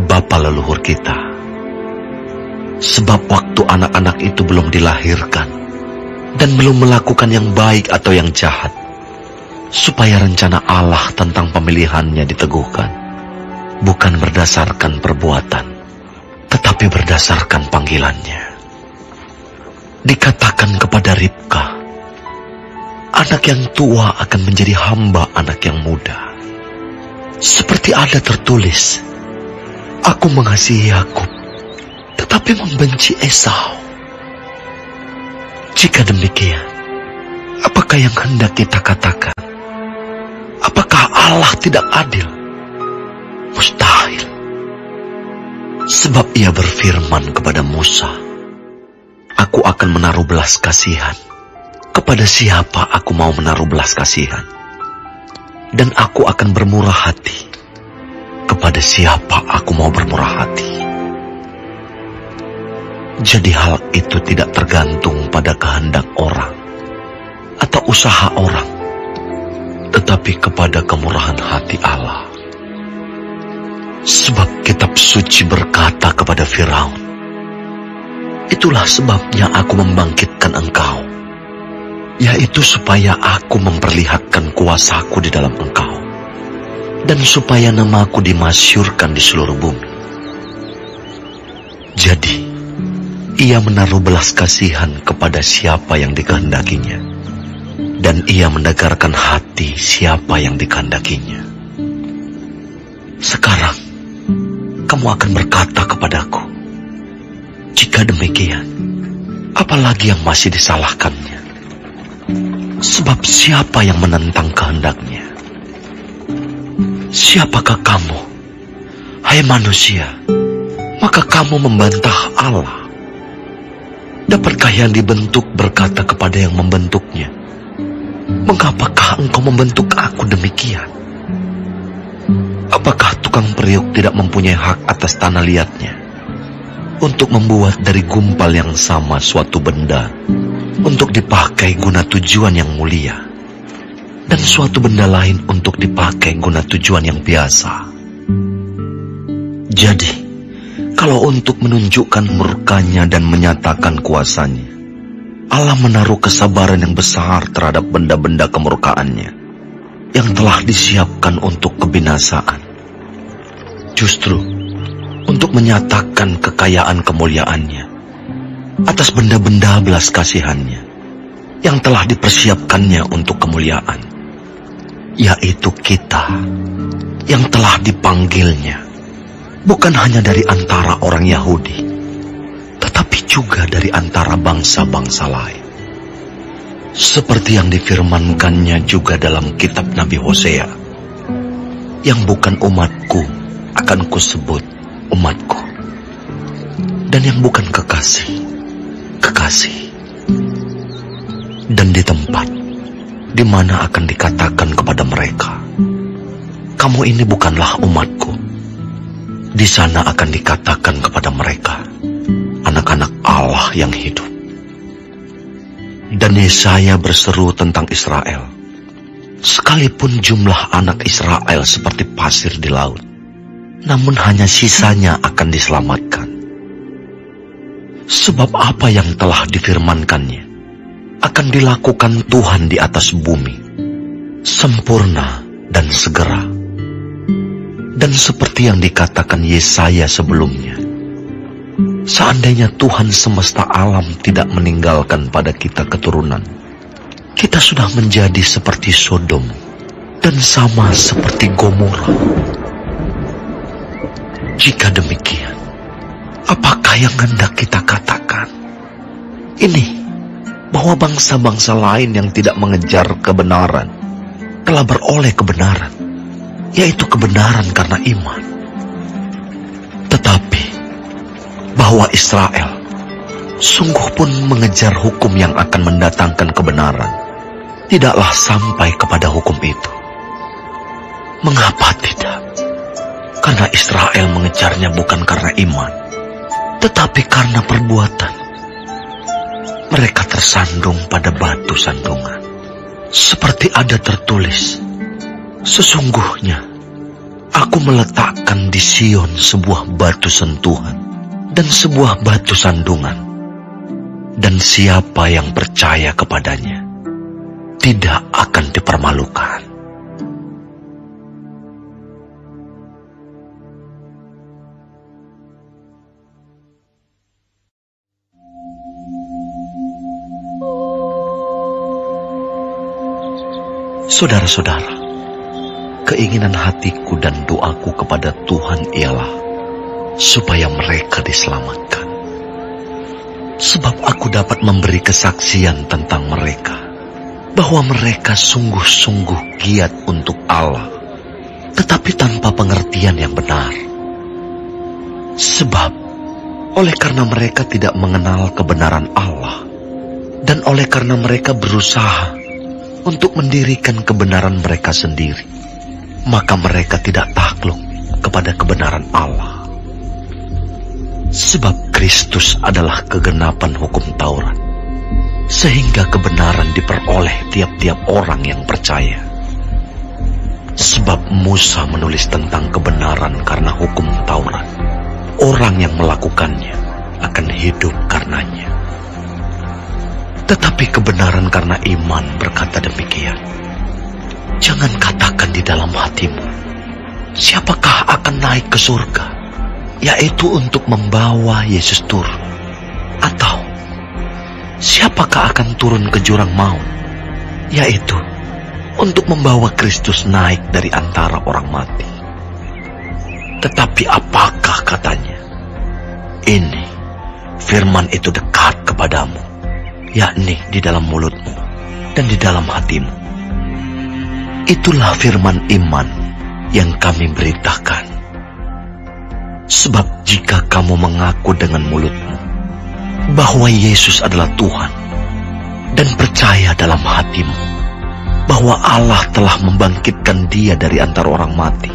bapa leluhur kita. Sebab waktu anak-anak itu belum dilahirkan dan belum melakukan yang baik atau yang jahat, supaya rencana Allah tentang pemilihannya diteguhkan, bukan berdasarkan perbuatan, tetapi berdasarkan panggilannya. Dikatakan kepada Ribka, anak yang tua akan menjadi hamba anak yang muda. Seperti ada tertulis, aku mengasihi Yakub, tetapi membenci Esau. Jika demikian, apakah yang hendak kita katakan? Apakah Allah tidak adil? Mustahil. Sebab ia berfirman kepada Musa, aku akan menaruh belas kasihan kepada siapa aku mau menaruh belas kasihan, dan aku akan bermurah hati kepada siapa aku mau bermurah hati. Jadi hal itu tidak tergantung pada kehendak orang atau usaha orang, tetapi kepada kemurahan hati Allah. Sebab kitab suci berkata kepada Firaun, itulah sebabnya aku membangkitkan engkau, yaitu supaya aku memperlihatkan kuasaku di dalam engkau, dan supaya namaku dimasyurkan di seluruh bumi. Jadi, ia menaruh belas kasihan kepada siapa yang dikehendakinya, dan ia mendegarkan hati siapa yang dikehendakinya. Sekarang, kamu akan berkata kepadaku, jika demikian, apalagi yang masih disalahkannya? Sebab siapa yang menentang kehendaknya? Siapakah kamu, hai manusia, maka kamu membantah Allah? Dapatkah yang dibentuk berkata kepada yang membentuknya, mengapakah engkau membentuk aku demikian? Apakah tukang periuk tidak mempunyai hak atas tanah liatnya, untuk membuat dari gumpal yang sama suatu benda, untuk dipakai guna tujuan yang mulia, dan suatu benda lain untuk dipakai guna tujuan yang biasa? Jadi, kalau untuk menunjukkan murkanya dan menyatakan kuasanya, Allah menaruh kesabaran yang besar terhadap benda-benda kemurkaannya, yang telah disiapkan untuk kebinasaan, justru untuk menyatakan kekayaan kemuliaannya atas benda-benda belas kasihannya, yang telah dipersiapkannya untuk kemuliaan, yaitu kita yang telah dipanggilnya, bukan hanya dari antara orang Yahudi, tetapi juga dari antara bangsa-bangsa lain. Seperti yang difirmankannya juga dalam kitab Nabi Hosea, yang bukan umatku akan kusebut umatku, dan yang bukan kekasih, kekasih. Dan di tempat di mana akan dikatakan kepada mereka, kamu ini bukanlah umatku, di sana akan dikatakan kepada mereka, anak-anak Allah yang hidup. Dan Yesaya berseru tentang Israel, sekalipun jumlah anak Israel seperti pasir di laut, namun hanya sisanya akan diselamatkan. Sebab apa yang telah difirmankannya akan dilakukan Tuhan di atas bumi, sempurna dan segera. Dan seperti yang dikatakan Yesaya sebelumnya, seandainya Tuhan semesta alam tidak meninggalkan pada kita keturunan, kita sudah menjadi seperti Sodom dan sama seperti Gomora. Jika demikian, apakah yang hendak kita katakan? Ini, bahwa bangsa-bangsa lain yang tidak mengejar kebenaran telah beroleh kebenaran, yaitu kebenaran karena iman. Tetapi bahwa Israel sungguh pun mengejar hukum yang akan mendatangkan kebenaran, tidaklah sampai kepada hukum itu. Mengapa tidak? Karena Israel mengejarnya bukan karena iman, tetapi karena perbuatan. Mereka tersandung pada batu sandungan, seperti ada tertulis, sesungguhnya aku meletakkan di Sion sebuah batu sentuhan dan sebuah batu sandungan, dan siapa yang percaya kepadanya tidak akan dipermalukan. Saudara-saudara, keinginan hatiku dan doaku kepada Tuhan ialah supaya mereka diselamatkan. Sebab aku dapat memberi kesaksian tentang mereka, bahwa mereka sungguh-sungguh giat untuk Allah, tetapi tanpa pengertian yang benar. Sebab oleh karena mereka tidak mengenal kebenaran Allah, dan oleh karena mereka berusaha untuk mendirikan kebenaran mereka sendiri, maka mereka tidak takluk kepada kebenaran Allah. Sebab Kristus adalah kegenapan hukum Taurat, sehingga kebenaran diperoleh tiap-tiap orang yang percaya. Sebab Musa menulis tentang kebenaran karena hukum Taurat, orang yang melakukannya akan hidup karenanya. Tetapi kebenaran karena iman berkata demikian, jangan katakan di dalam hatimu, siapakah akan naik ke surga, yaitu untuk membawa Yesus turun, atau siapakah akan turun ke jurang maut, yaitu untuk membawa Kristus naik dari antara orang mati. Tetapi apakah katanya? Ini, firman itu dekat kepadamu, yakni di dalam mulutmu dan di dalam hatimu. Itulah firman iman yang kami beritakan. Sebab jika kamu mengaku dengan mulutmu bahwa Yesus adalah Tuhan, dan percaya dalam hatimu bahwa Allah telah membangkitkan Dia dari antara orang mati,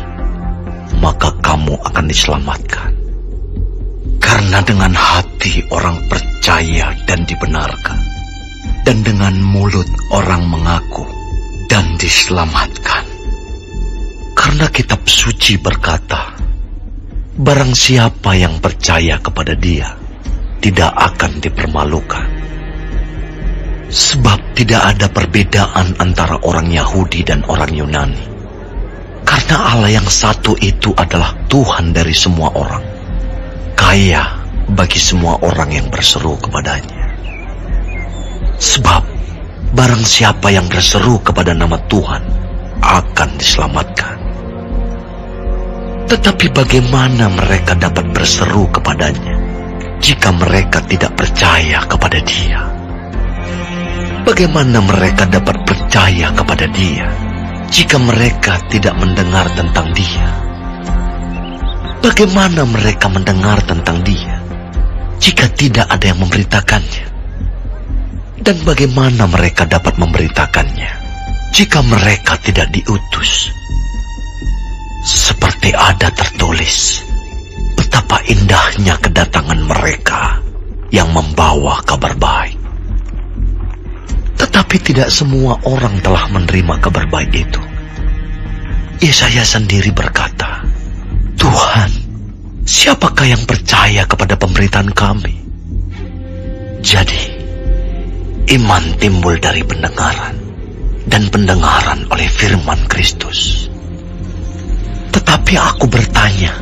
maka kamu akan diselamatkan. Karena dengan hati orang percaya dan dibenarkan, dan dengan mulut orang mengaku dan diselamatkan. Karena kitab suci berkata, barang siapa yang percaya kepada Dia tidak akan dipermalukan. Sebab tidak ada perbedaan antara orang Yahudi dan orang Yunani, karena Allah yang satu itu adalah Tuhan dari semua orang, kaya bagi semua orang yang berseru kepadanya. Sebab barang siapa yang berseru kepada nama Tuhan akan diselamatkan. Tetapi bagaimana mereka dapat berseru kepadanya jika mereka tidak percaya kepada Dia? Bagaimana mereka dapat percaya kepada Dia jika mereka tidak mendengar tentang Dia? Bagaimana mereka mendengar tentang Dia jika tidak ada yang memberitakannya? Dan bagaimana mereka dapat memberitakannya jika mereka tidak diutus? Seperti ada tertulis, betapa indahnya kedatangan mereka yang membawa kabar baik. Tetapi tidak semua orang telah menerima kabar baik itu. Yesaya sendiri berkata, Tuhan, siapakah yang percaya kepada pemberitaan kami? Jadi, iman timbul dari pendengaran, dan pendengaran oleh firman Kristus. Tetapi aku bertanya,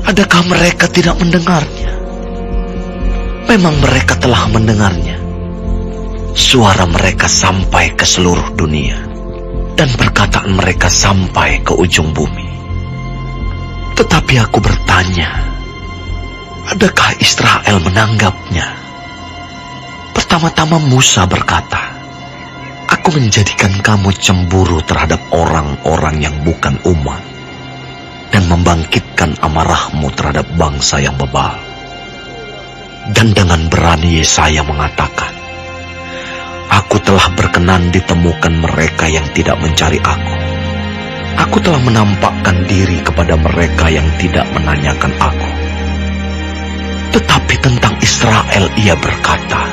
adakah mereka tidak mendengarnya? Memang mereka telah mendengarnya. Suara mereka sampai ke seluruh dunia, dan perkataan mereka sampai ke ujung bumi. Tetapi aku bertanya, adakah Israel menanggapnya? Pertama-tama Musa berkata, aku menjadikan kamu cemburu terhadap orang-orang yang bukan umat, dan membangkitkan amarahmu terhadap bangsa yang bebal. Dan dengan berani Yesaya mengatakan, aku telah berkenan ditemukan mereka yang tidak mencari aku. Aku telah menampakkan diri kepada mereka yang tidak menanyakan aku. Tetapi tentang Israel ia berkata,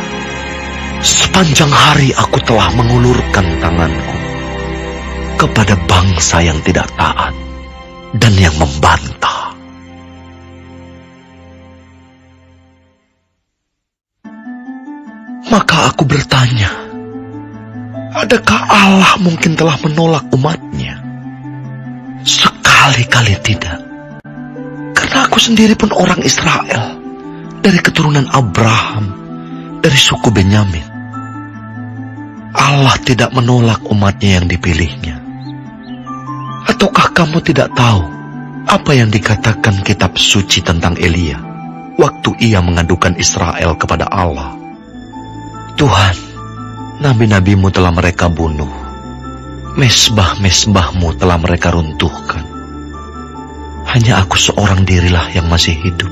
sepanjang hari aku telah mengulurkan tanganku kepada bangsa yang tidak taat dan yang membantah. Maka aku bertanya, adakah Allah mungkin telah menolak umatnya? Sekali-kali tidak. Karena aku sendiri pun orang Israel, dari keturunan Abraham, dari suku Benyamin. Allah tidak menolak umatnya yang dipilihnya. Ataukah kamu tidak tahu apa yang dikatakan kitab suci tentang Elia waktu ia mengadukan Israel kepada Allah? Tuhan, nabi-nabimu telah mereka bunuh, mesbah-mesbahmu telah mereka runtuhkan. Hanya aku seorang dirilah yang masih hidup,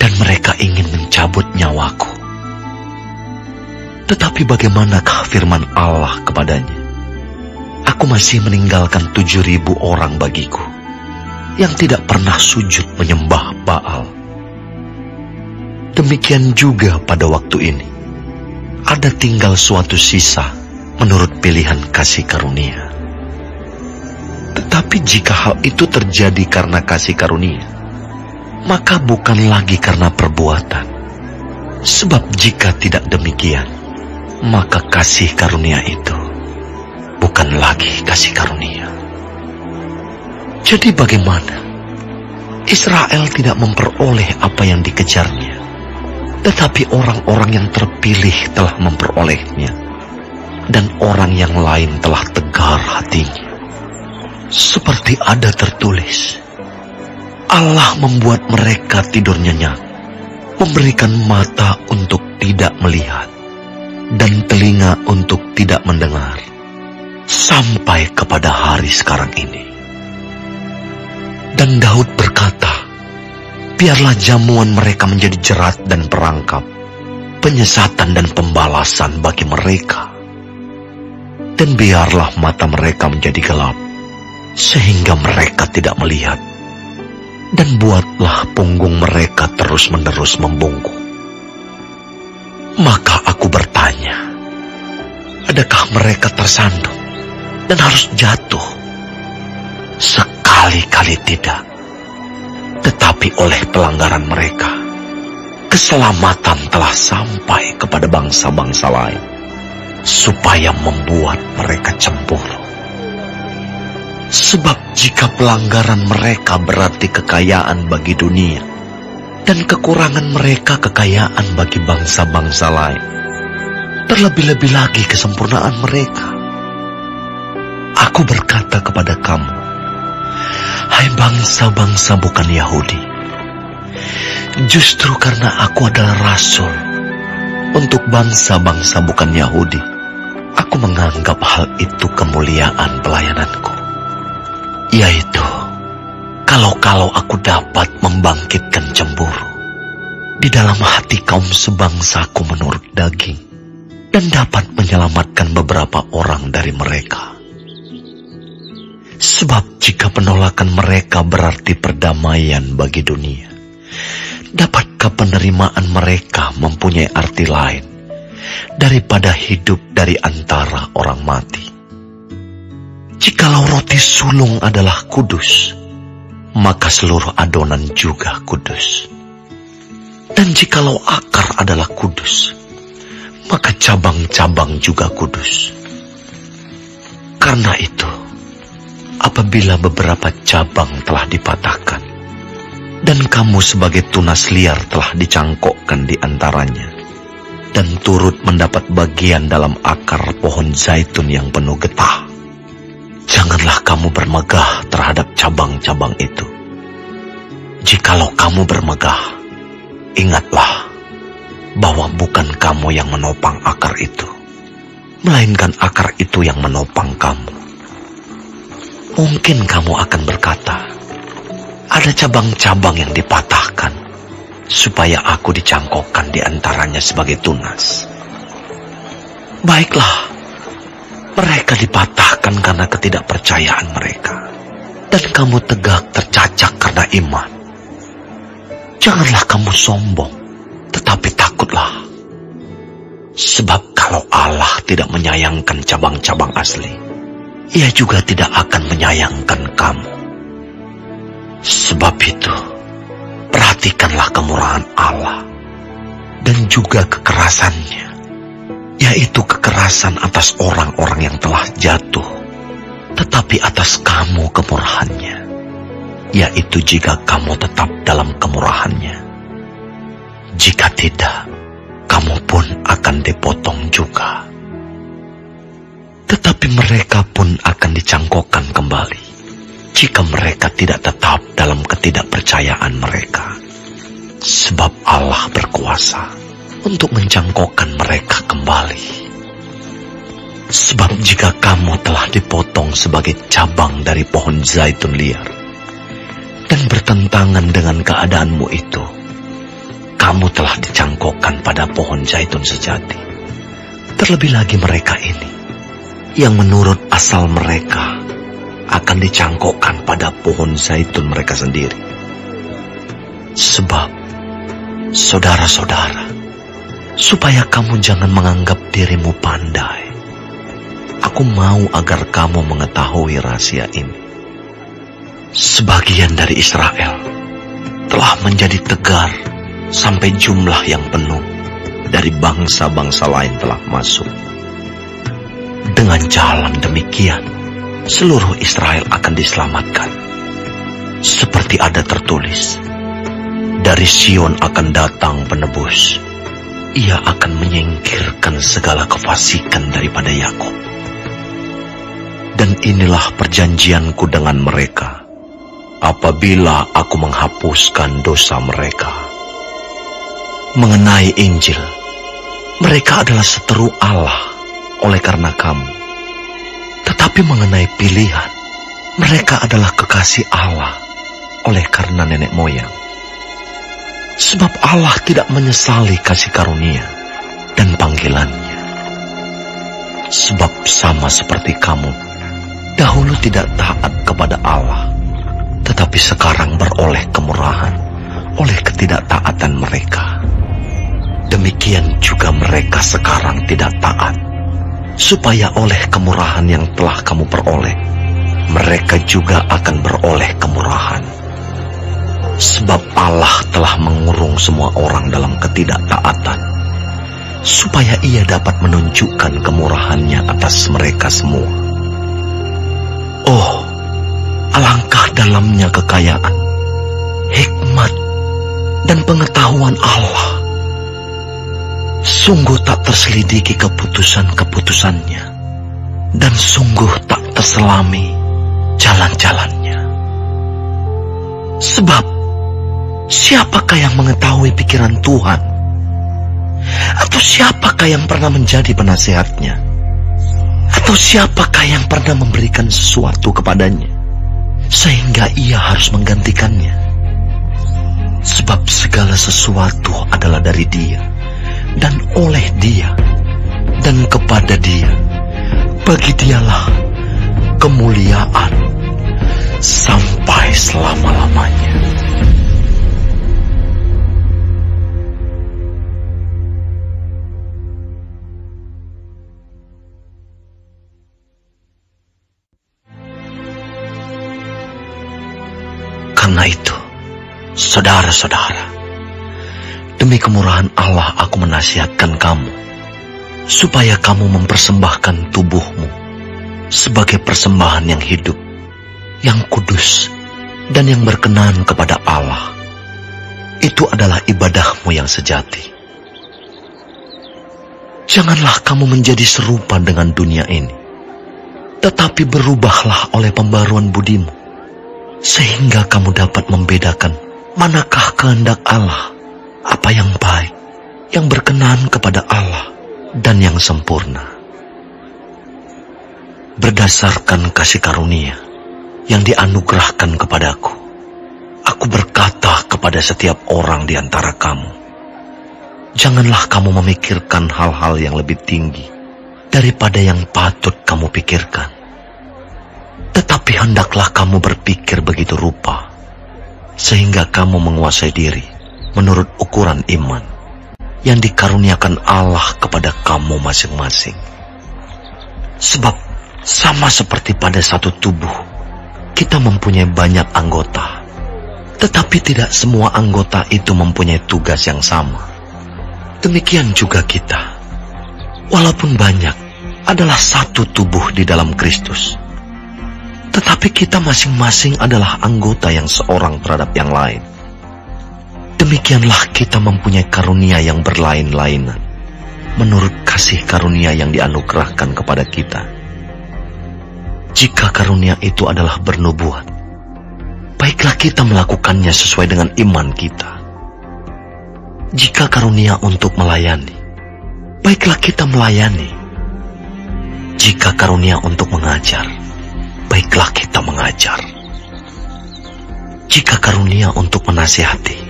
dan mereka ingin mencabut nyawaku. Tetapi bagaimanakah firman Allah kepadanya? Aku masih meninggalkan 7.000 orang bagiku, yang tidak pernah sujud menyembah Baal. Demikian juga pada waktu ini, ada tinggal suatu sisa menurut pilihan kasih karunia. Tetapi jika hal itu terjadi karena kasih karunia, maka bukan lagi karena perbuatan. Sebab jika tidak demikian, maka kasih karunia itu bukan lagi kasih karunia. Jadi bagaimana? Israel tidak memperoleh apa yang dikejarnya, tetapi orang-orang yang terpilih telah memperolehnya, dan orang yang lain telah tegar hatinya. Seperti ada tertulis, Allah membuat mereka tidur nyenyak, memberikan mata untuk tidak melihat, dan telinga untuk tidak mendengar, sampai kepada hari sekarang ini. Dan Daud berkata, biarlah jamuan mereka menjadi jerat dan perangkap, penyesatan dan pembalasan bagi mereka. Dan biarlah mata mereka menjadi gelap, sehingga mereka tidak melihat. Dan buatlah punggung mereka terus-menerus membungkuk. Maka aku bertanya, adakah mereka tersandung dan harus jatuh? Sekali-kali tidak. Tetapi oleh pelanggaran mereka, keselamatan telah sampai kepada bangsa-bangsa lain, supaya membuat mereka cemburu. Sebab jika pelanggaran mereka berarti kekayaan bagi dunia, dan kekurangan mereka kekayaan bagi bangsa-bangsa lain, terlebih-lebih lagi kesempurnaan mereka. Aku berkata kepada kamu, hai bangsa-bangsa bukan Yahudi, justru karena aku adalah rasul untuk bangsa-bangsa bukan Yahudi, aku menganggap hal itu kemuliaan pelayananku, yaitu kalau aku dapat membangkitkan cemburu di dalam hati kaum sebangsaku menurut daging, dan dapat menyelamatkan beberapa orang dari mereka. Sebab jika penolakan mereka berarti perdamaian bagi dunia, dapatkah penerimaan mereka mempunyai arti lain daripada hidup dari antara orang mati? Jikalau roti sulung adalah kudus, maka seluruh adonan juga kudus. Dan jikalau akar adalah kudus, maka cabang-cabang juga kudus. Karena itu, apabila beberapa cabang telah dipatahkan, dan kamu sebagai tunas liar telah dicangkokkan di antaranya, dan turut mendapat bagian dalam akar pohon zaitun yang penuh getah, janganlah kamu bermegah terhadap cabang-cabang itu. Jikalau kamu bermegah, ingatlah bahwa bukan kamu yang menopang akar itu, melainkan akar itu yang menopang kamu. Mungkin kamu akan berkata, ada cabang-cabang yang dipatahkan, supaya aku dicangkokkan di antaranya sebagai tunas. Baiklah, mereka dipatahkan karena ketidakpercayaan mereka, dan kamu tegak tercacak karena iman. Janganlah kamu sombong, tetapi takutlah. Sebab kalau Allah tidak menyayangkan cabang-cabang asli, Ia juga tidak akan menyayangkan kamu. Sebab itu, perhatikanlah kemurahan Allah dan juga kekerasannya, yaitu kekerasan atas orang-orang yang telah jatuh, tetapi atas kamu kemurahannya, yaitu jika kamu tetap dalam kemurahannya. Jika tidak, kamu pun akan dipotong juga. Tetapi mereka pun akan dicangkokkan kembali, jika mereka tidak tetap dalam ketidakpercayaan mereka. Sebab Allah berkuasa untuk mencangkokkan mereka kembali. Sebab jika kamu telah dipotong sebagai cabang dari pohon zaitun liar, dan bertentangan dengan keadaanmu itu, kamu telah dicangkokkan pada pohon zaitun sejati. Terlebih lagi mereka ini, yang menurut asal mereka akan dicangkokkan pada pohon zaitun mereka sendiri. Sebab, saudara-saudara, supaya kamu jangan menganggap dirimu pandai, aku mau agar kamu mengetahui rahasia ini. Sebagian dari Israel telah menjadi tegar sampai jumlah yang penuh dari bangsa-bangsa lain telah masuk. Dengan jalan demikian, seluruh Israel akan diselamatkan. Seperti ada tertulis, dari Sion akan datang penebus. Ia akan menyingkirkan segala kefasikan daripada Yakub. Dan inilah perjanjianku dengan mereka, apabila aku menghapuskan dosa mereka. Mengenai Injil, mereka adalah seteru Allah oleh karena kamu. Tetapi mengenai pilihan, mereka adalah kekasih Allah oleh karena nenek moyang. Sebab Allah tidak menyesali kasih karunia dan panggilannya. Sebab sama seperti kamu, dahulu tidak taat kepada Allah, tetapi sekarang beroleh kemurahan oleh ketidaktaatan mereka. Demikian juga mereka sekarang tidak taat, supaya oleh kemurahan yang telah kamu peroleh, mereka juga akan beroleh kemurahan. Sebab Allah telah mengurung semua orang dalam ketidaktaatan, supaya Ia dapat menunjukkan kemurahannya atas mereka semua. Oh, alangkah dalamnya kekayaan, hikmat, dan pengetahuan Allah. Sungguh tak terselidiki keputusan-keputusannya, dan sungguh tak terselami jalan-jalannya. Sebab, siapakah yang mengetahui pikiran Tuhan? Atau siapakah yang pernah menjadi penasihatnya? Atau siapakah yang pernah memberikan sesuatu kepadanya, sehingga ia harus menggantikannya? Sebab segala sesuatu adalah dari Dia, dan oleh Dia, dan kepada Dia. Bagi Dialah kemuliaan sampai selama-lamanya. Karena itu, saudara-saudara, demi kemurahan Allah aku menasihatkan kamu, supaya kamu mempersembahkan tubuhmu sebagai persembahan yang hidup, yang kudus, dan yang berkenan kepada Allah. Itu adalah ibadahmu yang sejati. Janganlah kamu menjadi serupa dengan dunia ini, tetapi berubahlah oleh pembaruan budimu, sehingga kamu dapat membedakan manakah kehendak Allah, apa yang baik, yang berkenan kepada Allah, dan yang sempurna. Berdasarkan kasih karunia yang dianugerahkan kepadaku, aku berkata kepada setiap orang di antara kamu, janganlah kamu memikirkan hal-hal yang lebih tinggi daripada yang patut kamu pikirkan. Tetapi hendaklah kamu berpikir begitu rupa, sehingga kamu menguasai diri menurut ukuran iman yang dikaruniakan Allah kepada kamu masing-masing. Sebab sama seperti pada satu tubuh, kita mempunyai banyak anggota, tetapi tidak semua anggota itu mempunyai tugas yang sama. Demikian juga kita, walaupun banyak, adalah satu tubuh di dalam Kristus, tetapi kita masing-masing adalah anggota yang seorang terhadap yang lain. Demikianlah kita mempunyai karunia yang berlain-lainan, menurut kasih karunia yang dianugerahkan kepada kita. Jika karunia itu adalah bernubuat, baiklah kita melakukannya sesuai dengan iman kita. Jika karunia untuk melayani, baiklah kita melayani. Jika karunia untuk mengajar, baiklah kita mengajar. Jika karunia untuk menasihati,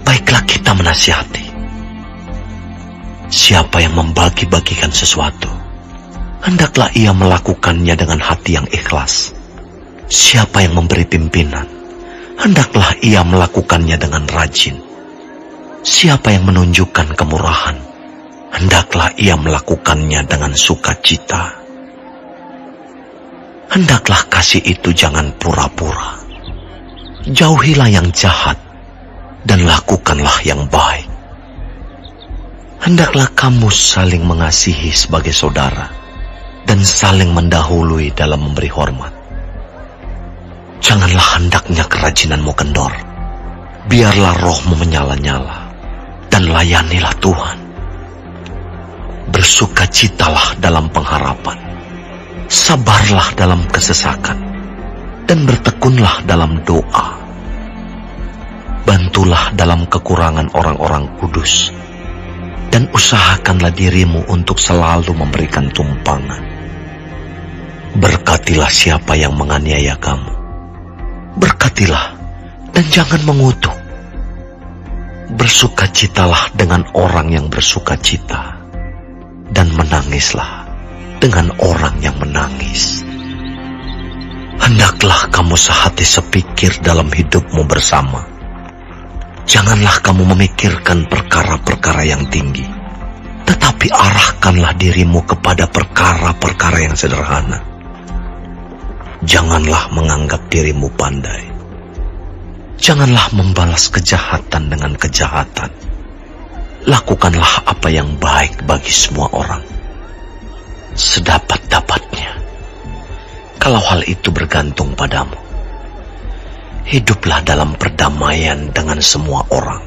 baiklah kita menasihati. Siapa yang membagi-bagikan sesuatu, hendaklah ia melakukannya dengan hati yang ikhlas. Siapa yang memberi pimpinan, hendaklah ia melakukannya dengan rajin. Siapa yang menunjukkan kemurahan, hendaklah ia melakukannya dengan sukacita. Hendaklah kasih itu jangan pura-pura. Jauhilah yang jahat, dan lakukanlah yang baik. Hendaklah kamu saling mengasihi sebagai saudara, dan saling mendahului dalam memberi hormat. Janganlah hendaknya kerajinanmu kendor. Biarlah rohmu menyala-nyala, dan layanilah Tuhan. Bersukacitalah dalam pengharapan, sabarlah dalam kesesakan, dan bertekunlah dalam doa. Bantulah dalam kekurangan orang-orang kudus, dan usahakanlah dirimu untuk selalu memberikan tumpangan. Berkatilah siapa yang menganiaya kamu. Berkatilah dan jangan mengutuk. Bersukacitalah dengan orang yang bersukacita, dan menangislah dengan orang yang menangis. Hendaklah kamu sehati sepikir dalam hidupmu bersama. Janganlah kamu memikirkan perkara-perkara yang tinggi, tetapi arahkanlah dirimu kepada perkara-perkara yang sederhana. Janganlah menganggap dirimu pandai. Janganlah membalas kejahatan dengan kejahatan. Lakukanlah apa yang baik bagi semua orang, sedapat-dapatnya. Kalau hal itu bergantung padamu, hiduplah dalam perdamaian dengan semua orang.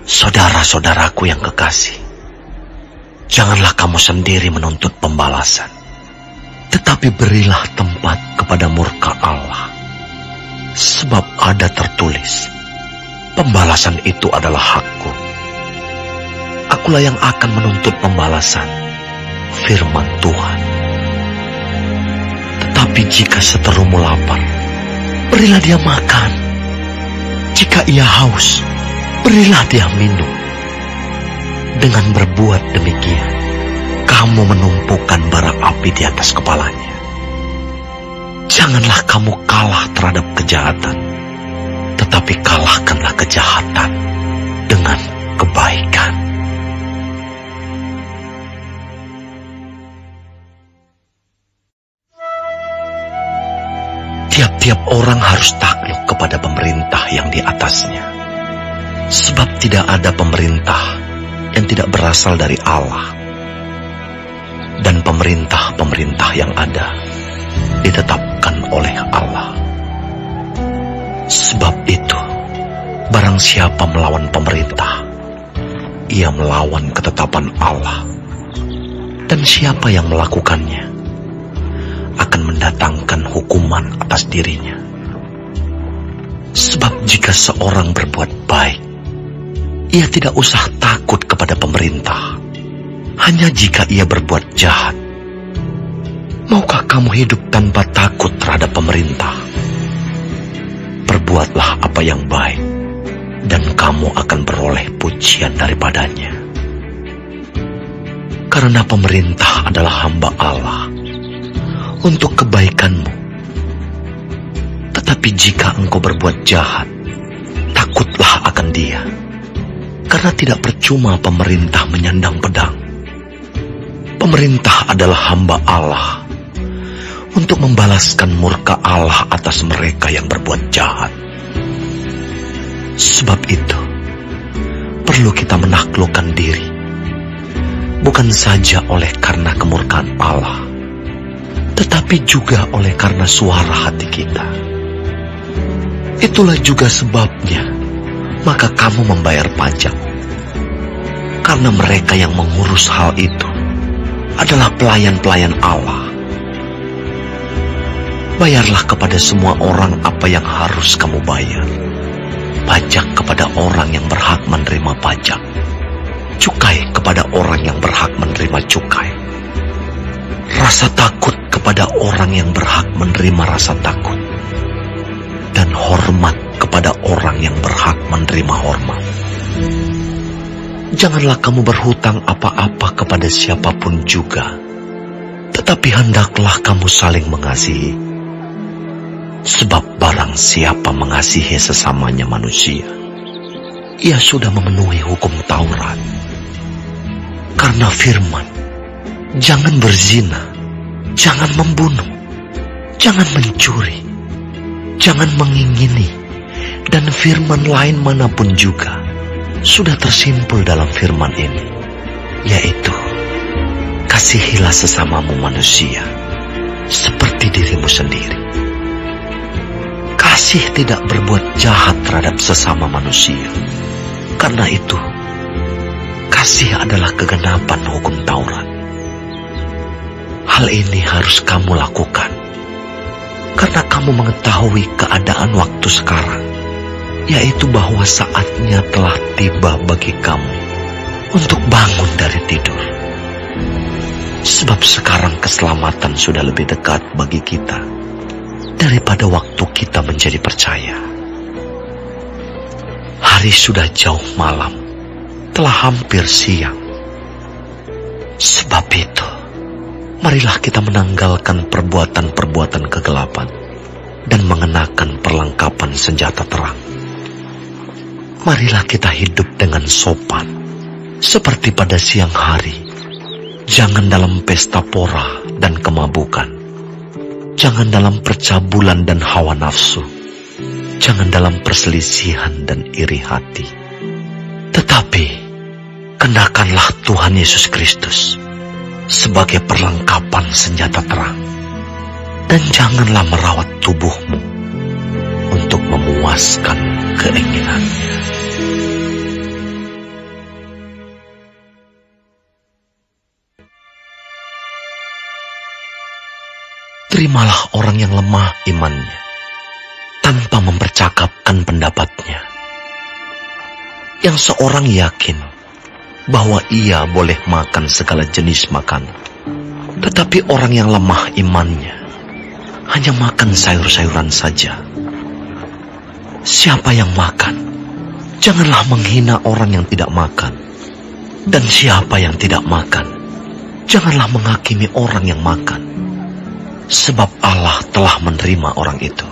Saudara-saudaraku yang kekasih, janganlah kamu sendiri menuntut pembalasan, tetapi berilah tempat kepada murka Allah. Sebab ada tertulis, pembalasan itu adalah hakku. Akulah yang akan menuntut pembalasan, firman Tuhan. Tetapi jika seterumu lapar, berilah dia makan. Jika ia haus, berilah dia minum. Dengan berbuat demikian, kamu menumpukan bara api di atas kepalanya. Janganlah kamu kalah terhadap kejahatan, tetapi kalahkanlah kejahatan dengan kebaikan. Tiap-tiap orang harus takluk kepada pemerintah yang di atasnya, sebab tidak ada pemerintah yang tidak berasal dari Allah, dan pemerintah-pemerintah yang ada ditetapkan oleh Allah. Sebab itu, barang siapa melawan pemerintah, ia melawan ketetapan Allah. Dan siapa yang melakukannya akan mendatangkan hukuman atas dirinya. Sebab jika seorang berbuat baik, ia tidak usah takut kepada pemerintah. Hanya jika ia berbuat jahat. Maukah kamu hidup tanpa takut terhadap pemerintah? Perbuatlah apa yang baik, dan kamu akan beroleh pujian daripadanya. Karena pemerintah adalah hamba Allah untuk kebaikanmu. Tetapi jika engkau berbuat jahat, takutlah akan dia. Karena tidak percuma pemerintah menyandang pedang. Pemerintah adalah hamba Allah untuk membalaskan murka Allah atas mereka yang berbuat jahat. Sebab itu, perlu kita menaklukkan diri, bukan saja oleh karena kemurkaan Allah, tetapi juga oleh karena suara hati kita. Itulah juga sebabnya, maka kamu membayar pajak. Karena mereka yang mengurus hal itu adalah pelayan-pelayan Allah. Bayarlah kepada semua orang apa yang harus kamu bayar. Pajak kepada orang yang berhak menerima pajak. Cukai kepada orang yang berhak menerima cukai. Rasa takut kepada orang yang berhak menerima rasa takut. Dan hormat kepada orang yang berhak menerima hormat. Janganlah kamu berhutang apa-apa kepada siapapun juga, tetapi hendaklah kamu saling mengasihi. Sebab barang siapa mengasihi sesamanya manusia, ia sudah memenuhi hukum Taurat. Karena firman, jangan berzina, jangan membunuh, jangan mencuri, jangan mengingini, dan firman lain manapun juga sudah tersimpul dalam firman ini, yaitu, kasihilah sesamamu manusia seperti dirimu sendiri. Kasih tidak berbuat jahat terhadap sesama manusia. Karena itu, kasih adalah kegenapan hukum Taurat. Hal ini harus kamu lakukan, karena kamu mengetahui keadaan waktu sekarang, yaitu bahwa saatnya telah tiba bagi kamu untuk bangun dari tidur. Sebab sekarang keselamatan sudah lebih dekat bagi kita daripada waktu kita menjadi percaya. Hari sudah jauh malam, telah hampir siang. Sebab itu, marilah kita menanggalkan perbuatan-perbuatan kegelapan dan mengenakan perlengkapan senjata terang. Marilah kita hidup dengan sopan, seperti pada siang hari. Jangan dalam pesta pora dan kemabukan. Jangan dalam percabulan dan hawa nafsu. Jangan dalam perselisihan dan iri hati. Tetapi, kenakanlah Tuhan Yesus Kristus sebagai perlengkapan senjata terang. Dan janganlah merawat tubuhmu untuk memuaskan keinginannya. Terimalah orang yang lemah imannya, tanpa mempercakapkan pendapatnya. Yang seorang yakin bahwa ia boleh makan segala jenis makanan, tetapi orang yang lemah imannya hanya makan sayur-sayuran saja. Siapa yang makan, janganlah menghina orang yang tidak makan. Dan siapa yang tidak makan, janganlah menghakimi orang yang makan. Sebab Allah telah menerima orang itu.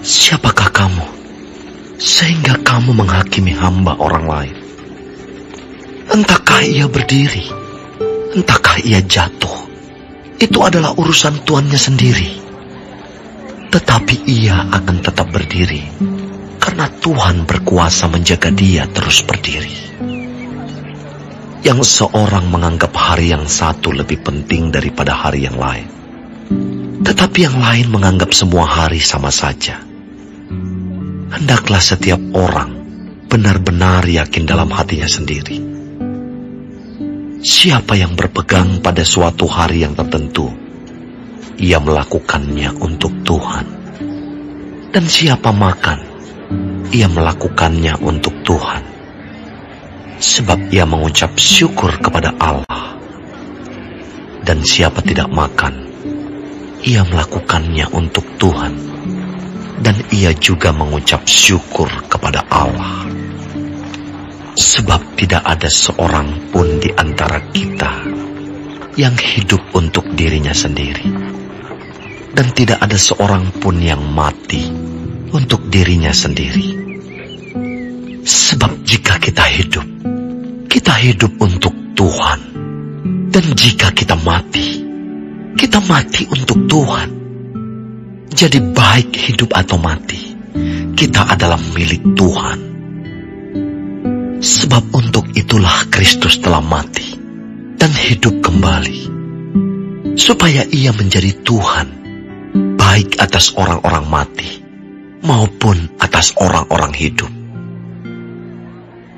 Siapakah kamu, sehingga kamu menghakimi hamba orang lain? Entahkah ia berdiri, entahkah ia jatuh, itu adalah urusan tuannya sendiri. Tetapi ia akan tetap berdiri, karena Tuhan berkuasa menjaga dia terus berdiri. Yang seorang menganggap hari yang satu lebih penting daripada hari yang lain, tetapi yang lain menganggap semua hari sama saja. Hendaklah setiap orang benar-benar yakin dalam hatinya sendiri. Siapa yang berpegang pada suatu hari yang tertentu, ia melakukannya untuk Tuhan. Dan siapa makan, ia melakukannya untuk Tuhan, sebab ia mengucap syukur kepada Allah. Dan siapa tidak makan, ia melakukannya untuk Tuhan, dan ia juga mengucap syukur kepada Allah. Sebab tidak ada seorang pun di antara kita yang hidup untuk dirinya sendiri, dan tidak ada seorang pun yang mati untuk dirinya sendiri. Sebab jika kita hidup untuk Tuhan, dan jika kita mati untuk Tuhan. Jadi baik hidup atau mati, kita adalah milik Tuhan. Sebab untuk itulah Kristus telah mati dan hidup kembali, supaya ia menjadi Tuhan, baik atas orang-orang mati maupun atas orang-orang hidup.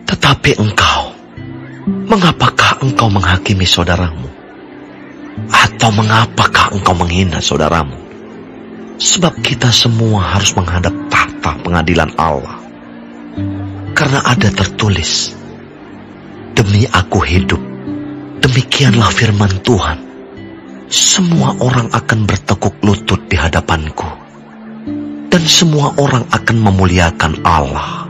Tetapi engkau, mengapakah engkau menghakimi saudaramu? Atau mengapakah engkau menghina saudaramu? Sebab kita semua harus menghadap tahta pengadilan Allah. Karena ada tertulis, demi aku hidup, demikianlah firman Tuhan, semua orang akan bertekuk lutut di hadapanku, dan semua orang akan memuliakan Allah.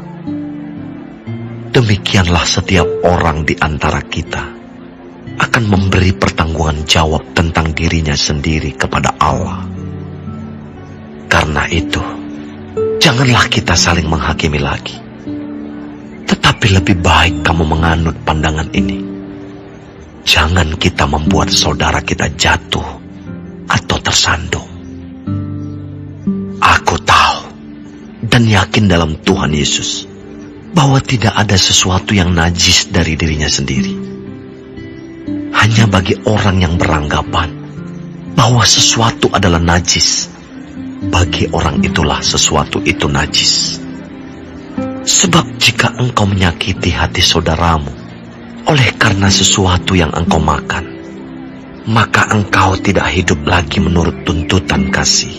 Demikianlah setiap orang di antara kita akan memberi pertanggungan jawab tentang dirinya sendiri kepada Allah. Karena itu, janganlah kita saling menghakimi lagi, tetapi lebih baik kamu menganut pandangan ini. Jangan kita membuat saudara kita jatuh atau tersandung. Aku tahu dan yakin dalam Tuhan Yesus bahwa tidak ada sesuatu yang najis dari dirinya sendiri. Hanya bagi orang yang beranggapan bahwa sesuatu adalah najis, bagi orang itulah sesuatu itu najis. Sebab jika engkau menyakiti hati saudaramu oleh karena sesuatu yang engkau makan, maka engkau tidak hidup lagi menurut tuntutan kasih.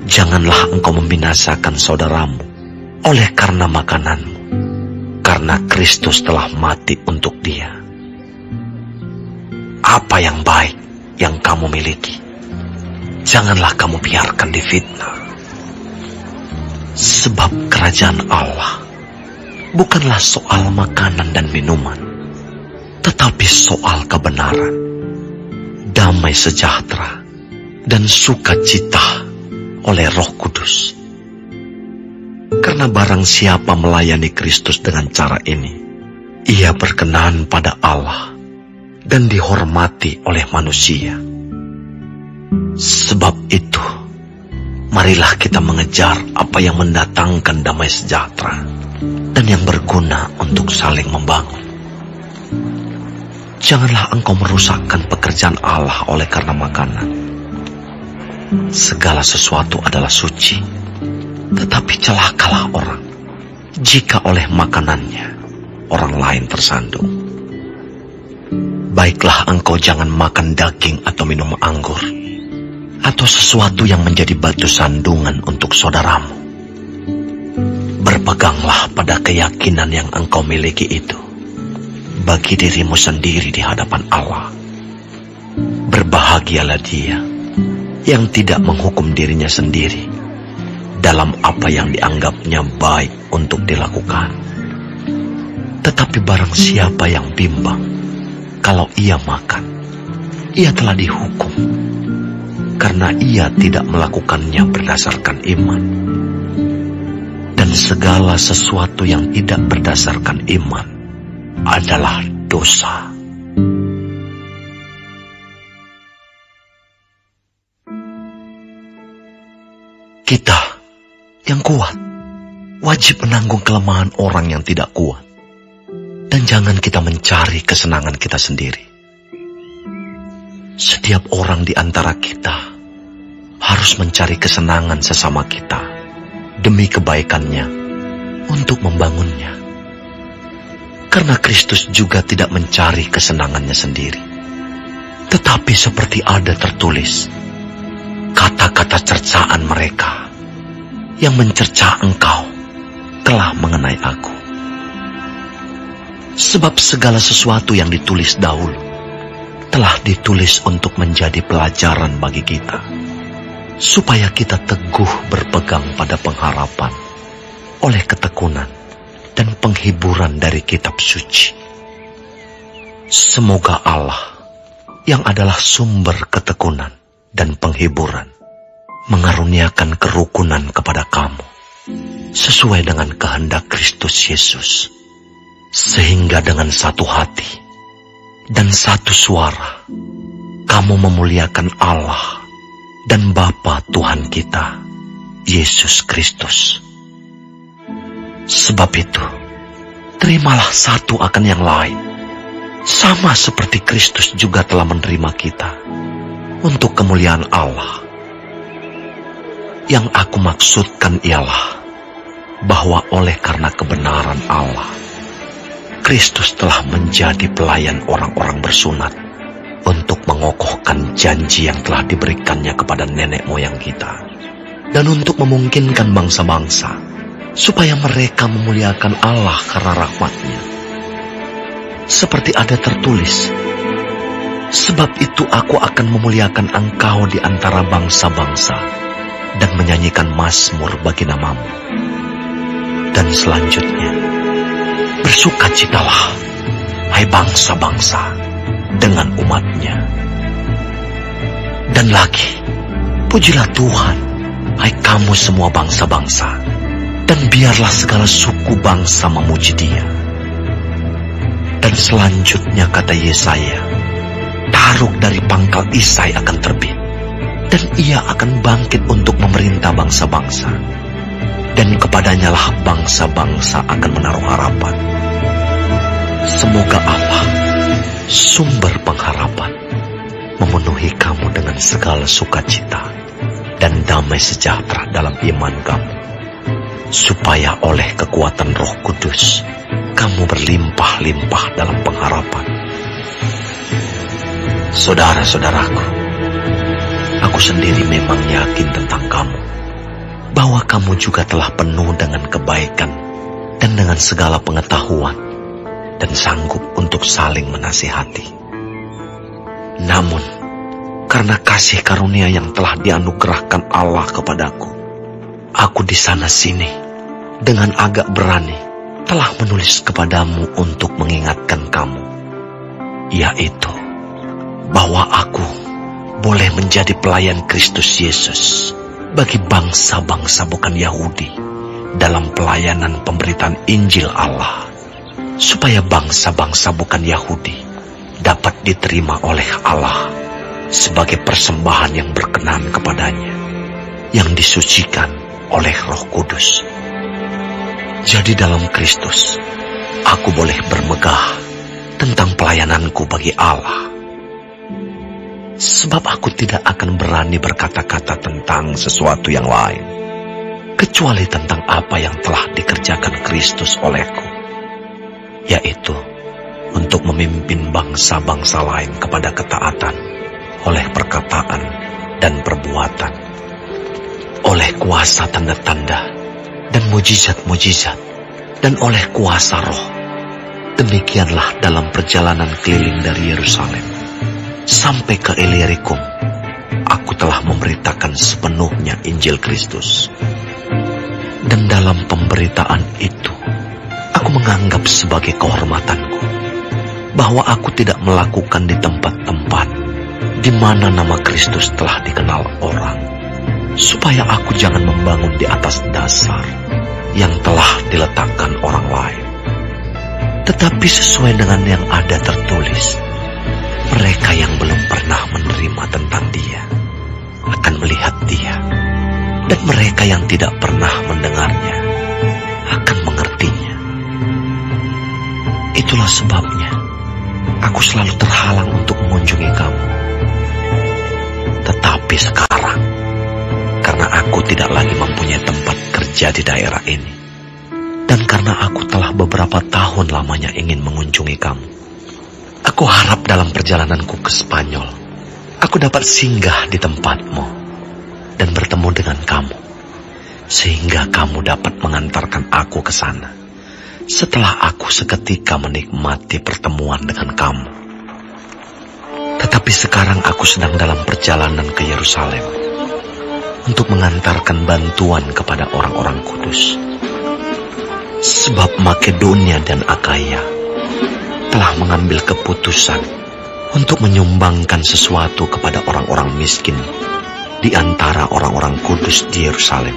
Janganlah engkau membinasakan saudaramu oleh karena makananmu, karena Kristus telah mati untuk dia. Apa yang baik yang kamu miliki, janganlah kamu biarkan difitnah. Sebab kerajaan Allah bukanlah soal makanan dan minuman, tetapi soal kebenaran, damai sejahtera, dan sukacita oleh Roh Kudus. Karena barang siapa melayani Kristus dengan cara ini, ia berkenan pada Allah dan dihormati oleh manusia. Sebab itu, marilah kita mengejar apa yang mendatangkan damai sejahtera dan yang berguna untuk saling membangun. Janganlah engkau merusakkan pekerjaan Allah oleh karena makanan. Segala sesuatu adalah suci, tetapi celakalah orang jika oleh makanannya orang lain tersandung. Baiklah engkau jangan makan daging atau minum anggur, atau sesuatu yang menjadi batu sandungan untuk saudaramu. Berpeganglah pada keyakinan yang engkau miliki itu, bagi dirimu sendiri di hadapan Allah. Berbahagialah dia yang tidak menghukum dirinya sendiri dalam apa yang dianggapnya baik untuk dilakukan. Tetapi barang siapa yang bimbang kalau ia makan, ia telah dihukum, karena ia tidak melakukannya berdasarkan iman. Dan segala sesuatu yang tidak berdasarkan iman adalah dosa. Kita yang kuat wajib menanggung kelemahan orang yang tidak kuat. Dan jangan kita mencari kesenangan kita sendiri. Setiap orang di antara kita harus mencari kesenangan sesama kita demi kebaikannya untuk membangunnya. Karena Kristus juga tidak mencari kesenangannya sendiri, tetapi seperti ada tertulis, kata-kata cercaan mereka yang mencerca engkau telah mengenai aku. Sebab segala sesuatu yang ditulis dahulu telah ditulis untuk menjadi pelajaran bagi kita, supaya kita teguh berpegang pada pengharapan oleh ketekunan dan penghiburan dari kitab suci. Semoga Allah yang adalah sumber ketekunan dan penghiburan mengaruniakan kerukunan kepada kamu sesuai dengan kehendak Kristus Yesus, sehingga dengan satu hati dan satu suara kamu memuliakan Allah dan Bapa Tuhan kita, Yesus Kristus. Sebab itu, terimalah satu akan yang lain, sama seperti Kristus juga telah menerima kita untuk kemuliaan Allah. Yang aku maksudkan ialah bahwa oleh karena kebenaran Allah, Kristus telah menjadi pelayan orang-orang bersunat untuk mengokohkan janji yang telah diberikannya kepada nenek moyang kita, dan untuk memungkinkan bangsa-bangsa supaya mereka memuliakan Allah karena rahmat-Nya. Seperti ada tertulis, sebab itu aku akan memuliakan engkau di antara bangsa-bangsa dan menyanyikan mazmur bagi namamu. Dan selanjutnya, bersukacitalah, hai bangsa-bangsa, dengan umat-Nya. Dan lagi, pujilah Tuhan, hai kamu semua bangsa-bangsa, dan biarlah segala suku bangsa memuji Dia. Dan selanjutnya kata Yesaya, Taruk dari pangkal Isai akan terbit, dan Ia akan bangkit untuk memerintah bangsa-bangsa, dan kepadanya lah bangsa-bangsa akan menaruh harapan. Semoga Allah, sumber pengharapan, memenuhi kamu dengan segala sukacita dan damai sejahtera dalam iman kamu, supaya oleh kekuatan Roh Kudus kamu berlimpah-limpah dalam pengharapan. Saudara-saudaraku, aku sendiri memang yakin tentang kamu, bahwa kamu juga telah penuh dengan kebaikan dan dengan segala pengetahuan, dan sanggup untuk saling menasihati. Namun, karena kasih karunia yang telah dianugerahkan Allah kepadaku, aku di sana-sini dengan agak berani telah menulis kepadamu untuk mengingatkan kamu, yaitu bahwa aku boleh menjadi pelayan Kristus Yesus bagi bangsa-bangsa bukan Yahudi dalam pelayanan pemberitaan Injil Allah, supaya bangsa-bangsa bukan Yahudi dapat diterima oleh Allah sebagai persembahan yang berkenan kepadanya, yang disucikan oleh Roh Kudus. Jadi dalam Kristus, aku boleh bermegah tentang pelayananku bagi Allah. Sebab aku tidak akan berani berkata-kata tentang sesuatu yang lain, kecuali tentang apa yang telah dikerjakan Kristus olehku, yaitu untuk memimpin bangsa-bangsa lain kepada ketaatan oleh perkataan dan perbuatan, oleh kuasa tanda-tanda dan mujizat-mujizat, dan oleh kuasa Roh. Demikianlah dalam perjalanan keliling dari Yerusalem sampai ke Illyricum, aku telah memberitakan sepenuhnya Injil Kristus. Dan dalam pemberitaan itu, aku menganggap sebagai kehormatanku bahwa aku tidak melakukan di tempat-tempat di mana nama Kristus telah dikenal orang, supaya aku jangan membangun di atas dasar yang telah diletakkan orang lain, tetapi sesuai dengan yang ada tertulis, mereka yang belum pernah menerima tentang Dia akan melihat Dia, dan mereka yang tidak pernah mendengarnya akan mengertinya. Itulah sebabnya aku selalu terhalang untuk mengunjungi kamu. Tetapi sekarang aku tidak lagi mempunyai tempat kerja di daerah ini. Dan karena aku telah beberapa tahun lamanya ingin mengunjungi kamu, aku harap dalam perjalananku ke Spanyol, aku dapat singgah di tempatmu dan bertemu dengan kamu, sehingga kamu dapat mengantarkan aku ke sana setelah aku seketika menikmati pertemuan dengan kamu. Tetapi sekarang aku sedang dalam perjalanan ke Yerusalem untuk mengantarkan bantuan kepada orang-orang kudus. Sebab Makedonia dan Akaya telah mengambil keputusan untuk menyumbangkan sesuatu kepada orang-orang miskin di antara orang-orang kudus di Yerusalem.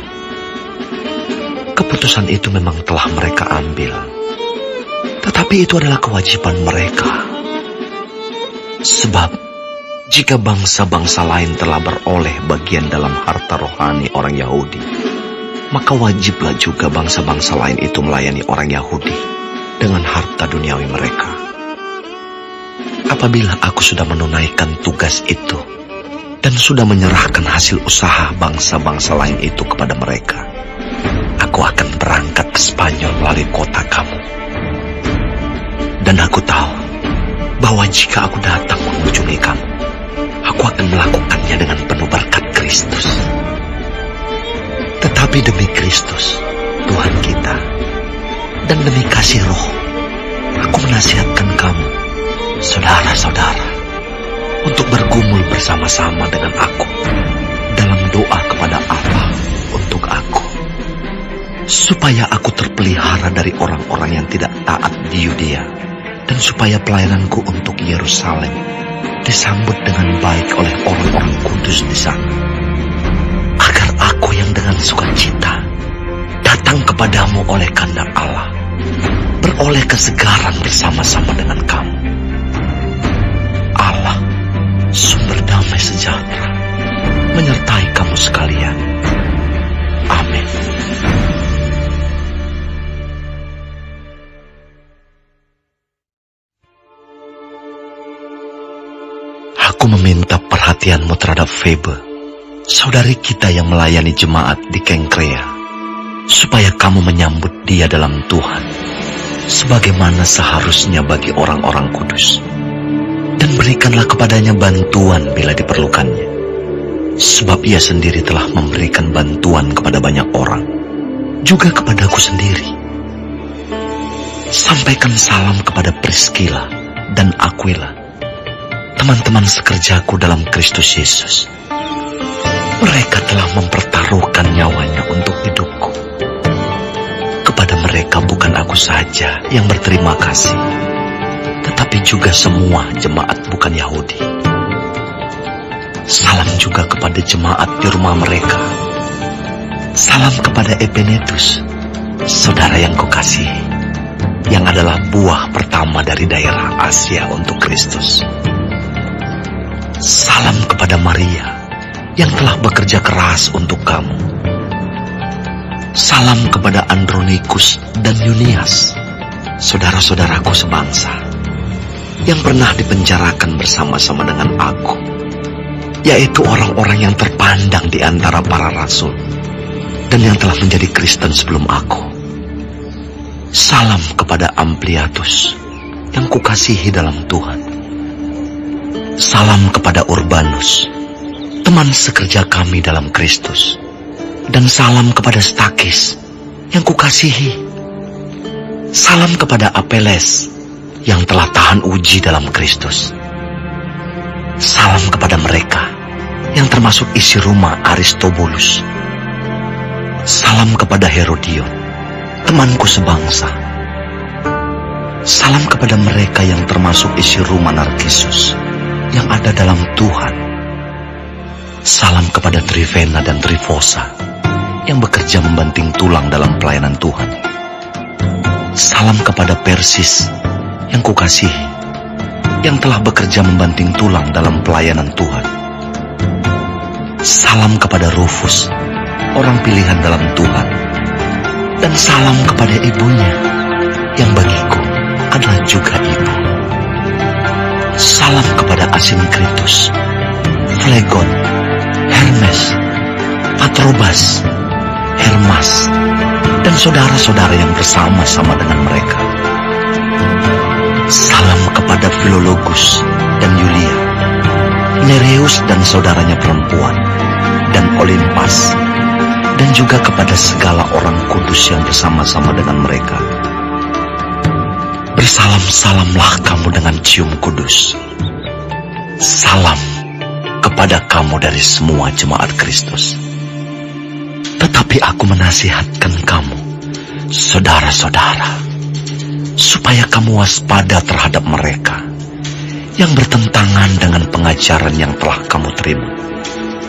Keputusan itu memang telah mereka ambil, tetapi itu adalah kewajiban mereka. Sebab jika bangsa-bangsa lain telah beroleh bagian dalam harta rohani orang Yahudi, maka wajiblah juga bangsa-bangsa lain itu melayani orang Yahudi dengan harta duniawi mereka. Apabila aku sudah menunaikan tugas itu dan sudah menyerahkan hasil usaha bangsa-bangsa lain itu kepada mereka, aku akan berangkat ke Spanyol melalui kota kamu. Dan aku tahu bahwa jika aku datang mengunjungi kamu, aku akan melakukannya dengan penuh berkat Kristus. Tetapi demi Kristus, Tuhan kita, dan demi kasih Roh, aku menasihatkan kamu, saudara-saudara, untuk bergumul bersama-sama dengan aku dalam doa kepada Allah untuk aku, supaya aku terpelihara dari orang-orang yang tidak taat di Yudea, dan supaya pelayananku untuk Yerusalem disambut dengan baik oleh orang-orang kudus di sana, agar aku yang dengan sukacita datang kepadamu oleh kehendak Allah, beroleh kesegaran bersama-sama dengan kamu. Allah, sumber damai sejahtera, menyertai kamu sekalian. Amin. Aku meminta perhatianmu terhadap Febe, saudari kita yang melayani jemaat di Kengkrea, supaya kamu menyambut dia dalam Tuhan, sebagaimana seharusnya bagi orang-orang kudus. Dan berikanlah kepadanya bantuan bila diperlukannya, sebab ia sendiri telah memberikan bantuan kepada banyak orang, juga kepadaku sendiri. Sampaikan salam kepada Priscilla dan Aquila, teman-teman sekerjaku dalam Kristus Yesus. Mereka telah mempertaruhkan nyawanya untuk hidupku. Kepada mereka bukan aku saja yang berterima kasih, tetapi juga semua jemaat bukan Yahudi. Salam juga kepada jemaat di rumah mereka. Salam kepada Epenetus, saudara yang kukasihi, yang adalah buah pertama dari daerah Asia untuk Kristus. Salam kepada Maria yang telah bekerja keras untuk kamu. Salam kepada Andronikus dan Yunias, saudara-saudaraku sebangsa, yang pernah dipenjarakan bersama-sama dengan aku, yaitu orang-orang yang terpandang di antara para rasul, dan yang telah menjadi Kristen sebelum aku. Salam kepada Ampliatus, yang kukasihi dalam Tuhan. Salam kepada Urbanus, teman sekerja kami dalam Kristus. Dan salam kepada Stakis, yang kukasihi. Salam kepada Apeles, yang telah tahan uji dalam Kristus. Salam kepada mereka, yang termasuk isi rumah Aristobulus. Salam kepada Herodion, temanku sebangsa. Salam kepada mereka yang termasuk isi rumah Narkisus, yang ada dalam Tuhan. Salam kepada Trivena dan Trifosa, yang bekerja membanting tulang dalam pelayanan Tuhan. Salam kepada Persis, yang kukasihi, yang telah bekerja membanting tulang dalam pelayanan Tuhan. Salam kepada Rufus, orang pilihan dalam Tuhan. Dan salam kepada ibunya, yang bagiku adalah juga ibu. Salam kepada Asinkritus, Flegon, Hermes, Patrobas, Hermas, dan saudara-saudara yang bersama-sama dengan mereka. Salam kepada Filologus dan Yulia, Nereus dan saudaranya perempuan, dan Olimpas, dan juga kepada segala orang kudus yang bersama-sama dengan mereka. Bersalam-salamlah kamu dengan cium kudus. Salam kepada kamu dari semua jemaat Kristus. Tetapi aku menasihatkan kamu, saudara-saudara, supaya kamu waspada terhadap mereka yang bertentangan dengan pengajaran yang telah kamu terima,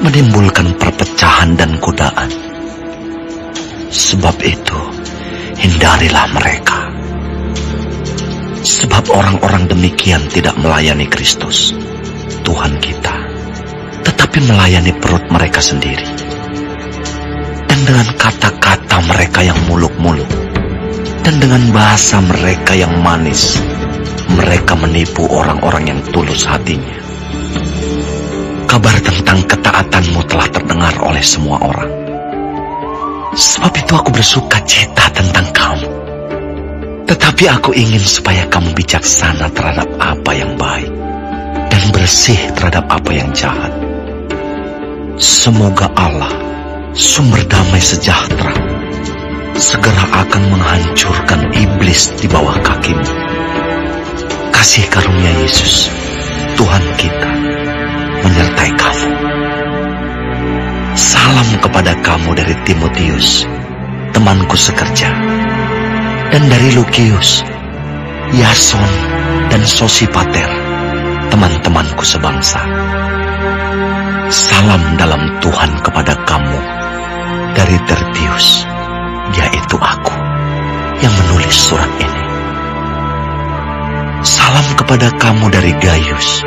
menimbulkan perpecahan dan godaan. Sebab itu, hindarilah mereka. Sebab orang-orang demikian tidak melayani Kristus, Tuhan kita, tetapi melayani perut mereka sendiri. Dan dengan kata-kata mereka yang muluk-muluk, dan dengan bahasa mereka yang manis, mereka menipu orang-orang yang tulus hatinya. Kabar tentang ketaatanmu telah terdengar oleh semua orang. Sebab itu aku bersuka cita tentang kamu. Tetapi aku ingin supaya kamu bijaksana terhadap apa yang baik, dan bersih terhadap apa yang jahat. Semoga Allah, sumber damai sejahtera, segera akan menghancurkan iblis di bawah kakimu. Kasih karunia Yesus, Tuhan kita, menyertai kamu. Salam kepada kamu dari Timotius, temanku sekerja, dan dari Lukius, Yason, dan Sosipater, teman-temanku sebangsa. Salam dalam Tuhan kepada kamu dari Tertius, yaitu aku yang menulis surat ini. Salam kepada kamu dari Gaius,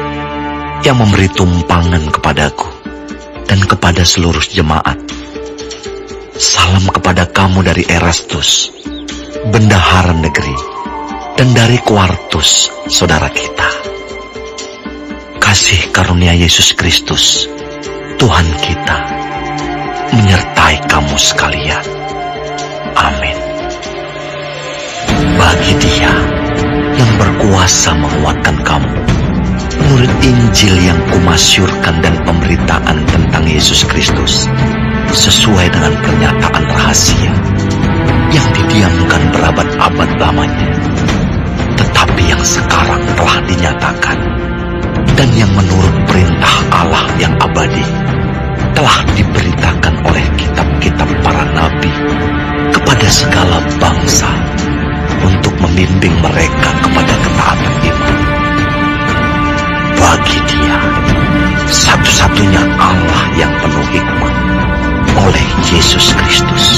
yang memberi tumpangan kepadaku dan kepada seluruh jemaat. Salam kepada kamu dari Erastus, bendahara negeri, dan dari Quartus, saudara kita. Kasih karunia Yesus Kristus, Tuhan kita, menyertai kamu sekalian. Amin. Bagi Dia yang berkuasa menguatkan kamu, menurut Injil yang kumasyurkan dan pemberitaan tentang Yesus Kristus, sesuai dengan pernyataan rahasia yang didiamkan berabad-abad lamanya, tetapi yang sekarang telah dinyatakan, dan yang menurut perintah Allah yang abadi telah diberitakan oleh kitab-kitab para nabi kepada segala bangsa, untuk membimbing mereka kepada ketaatan iman. Bagi Dia, satu-satunya Allah yang penuh hikmat, oleh Yesus Kristus,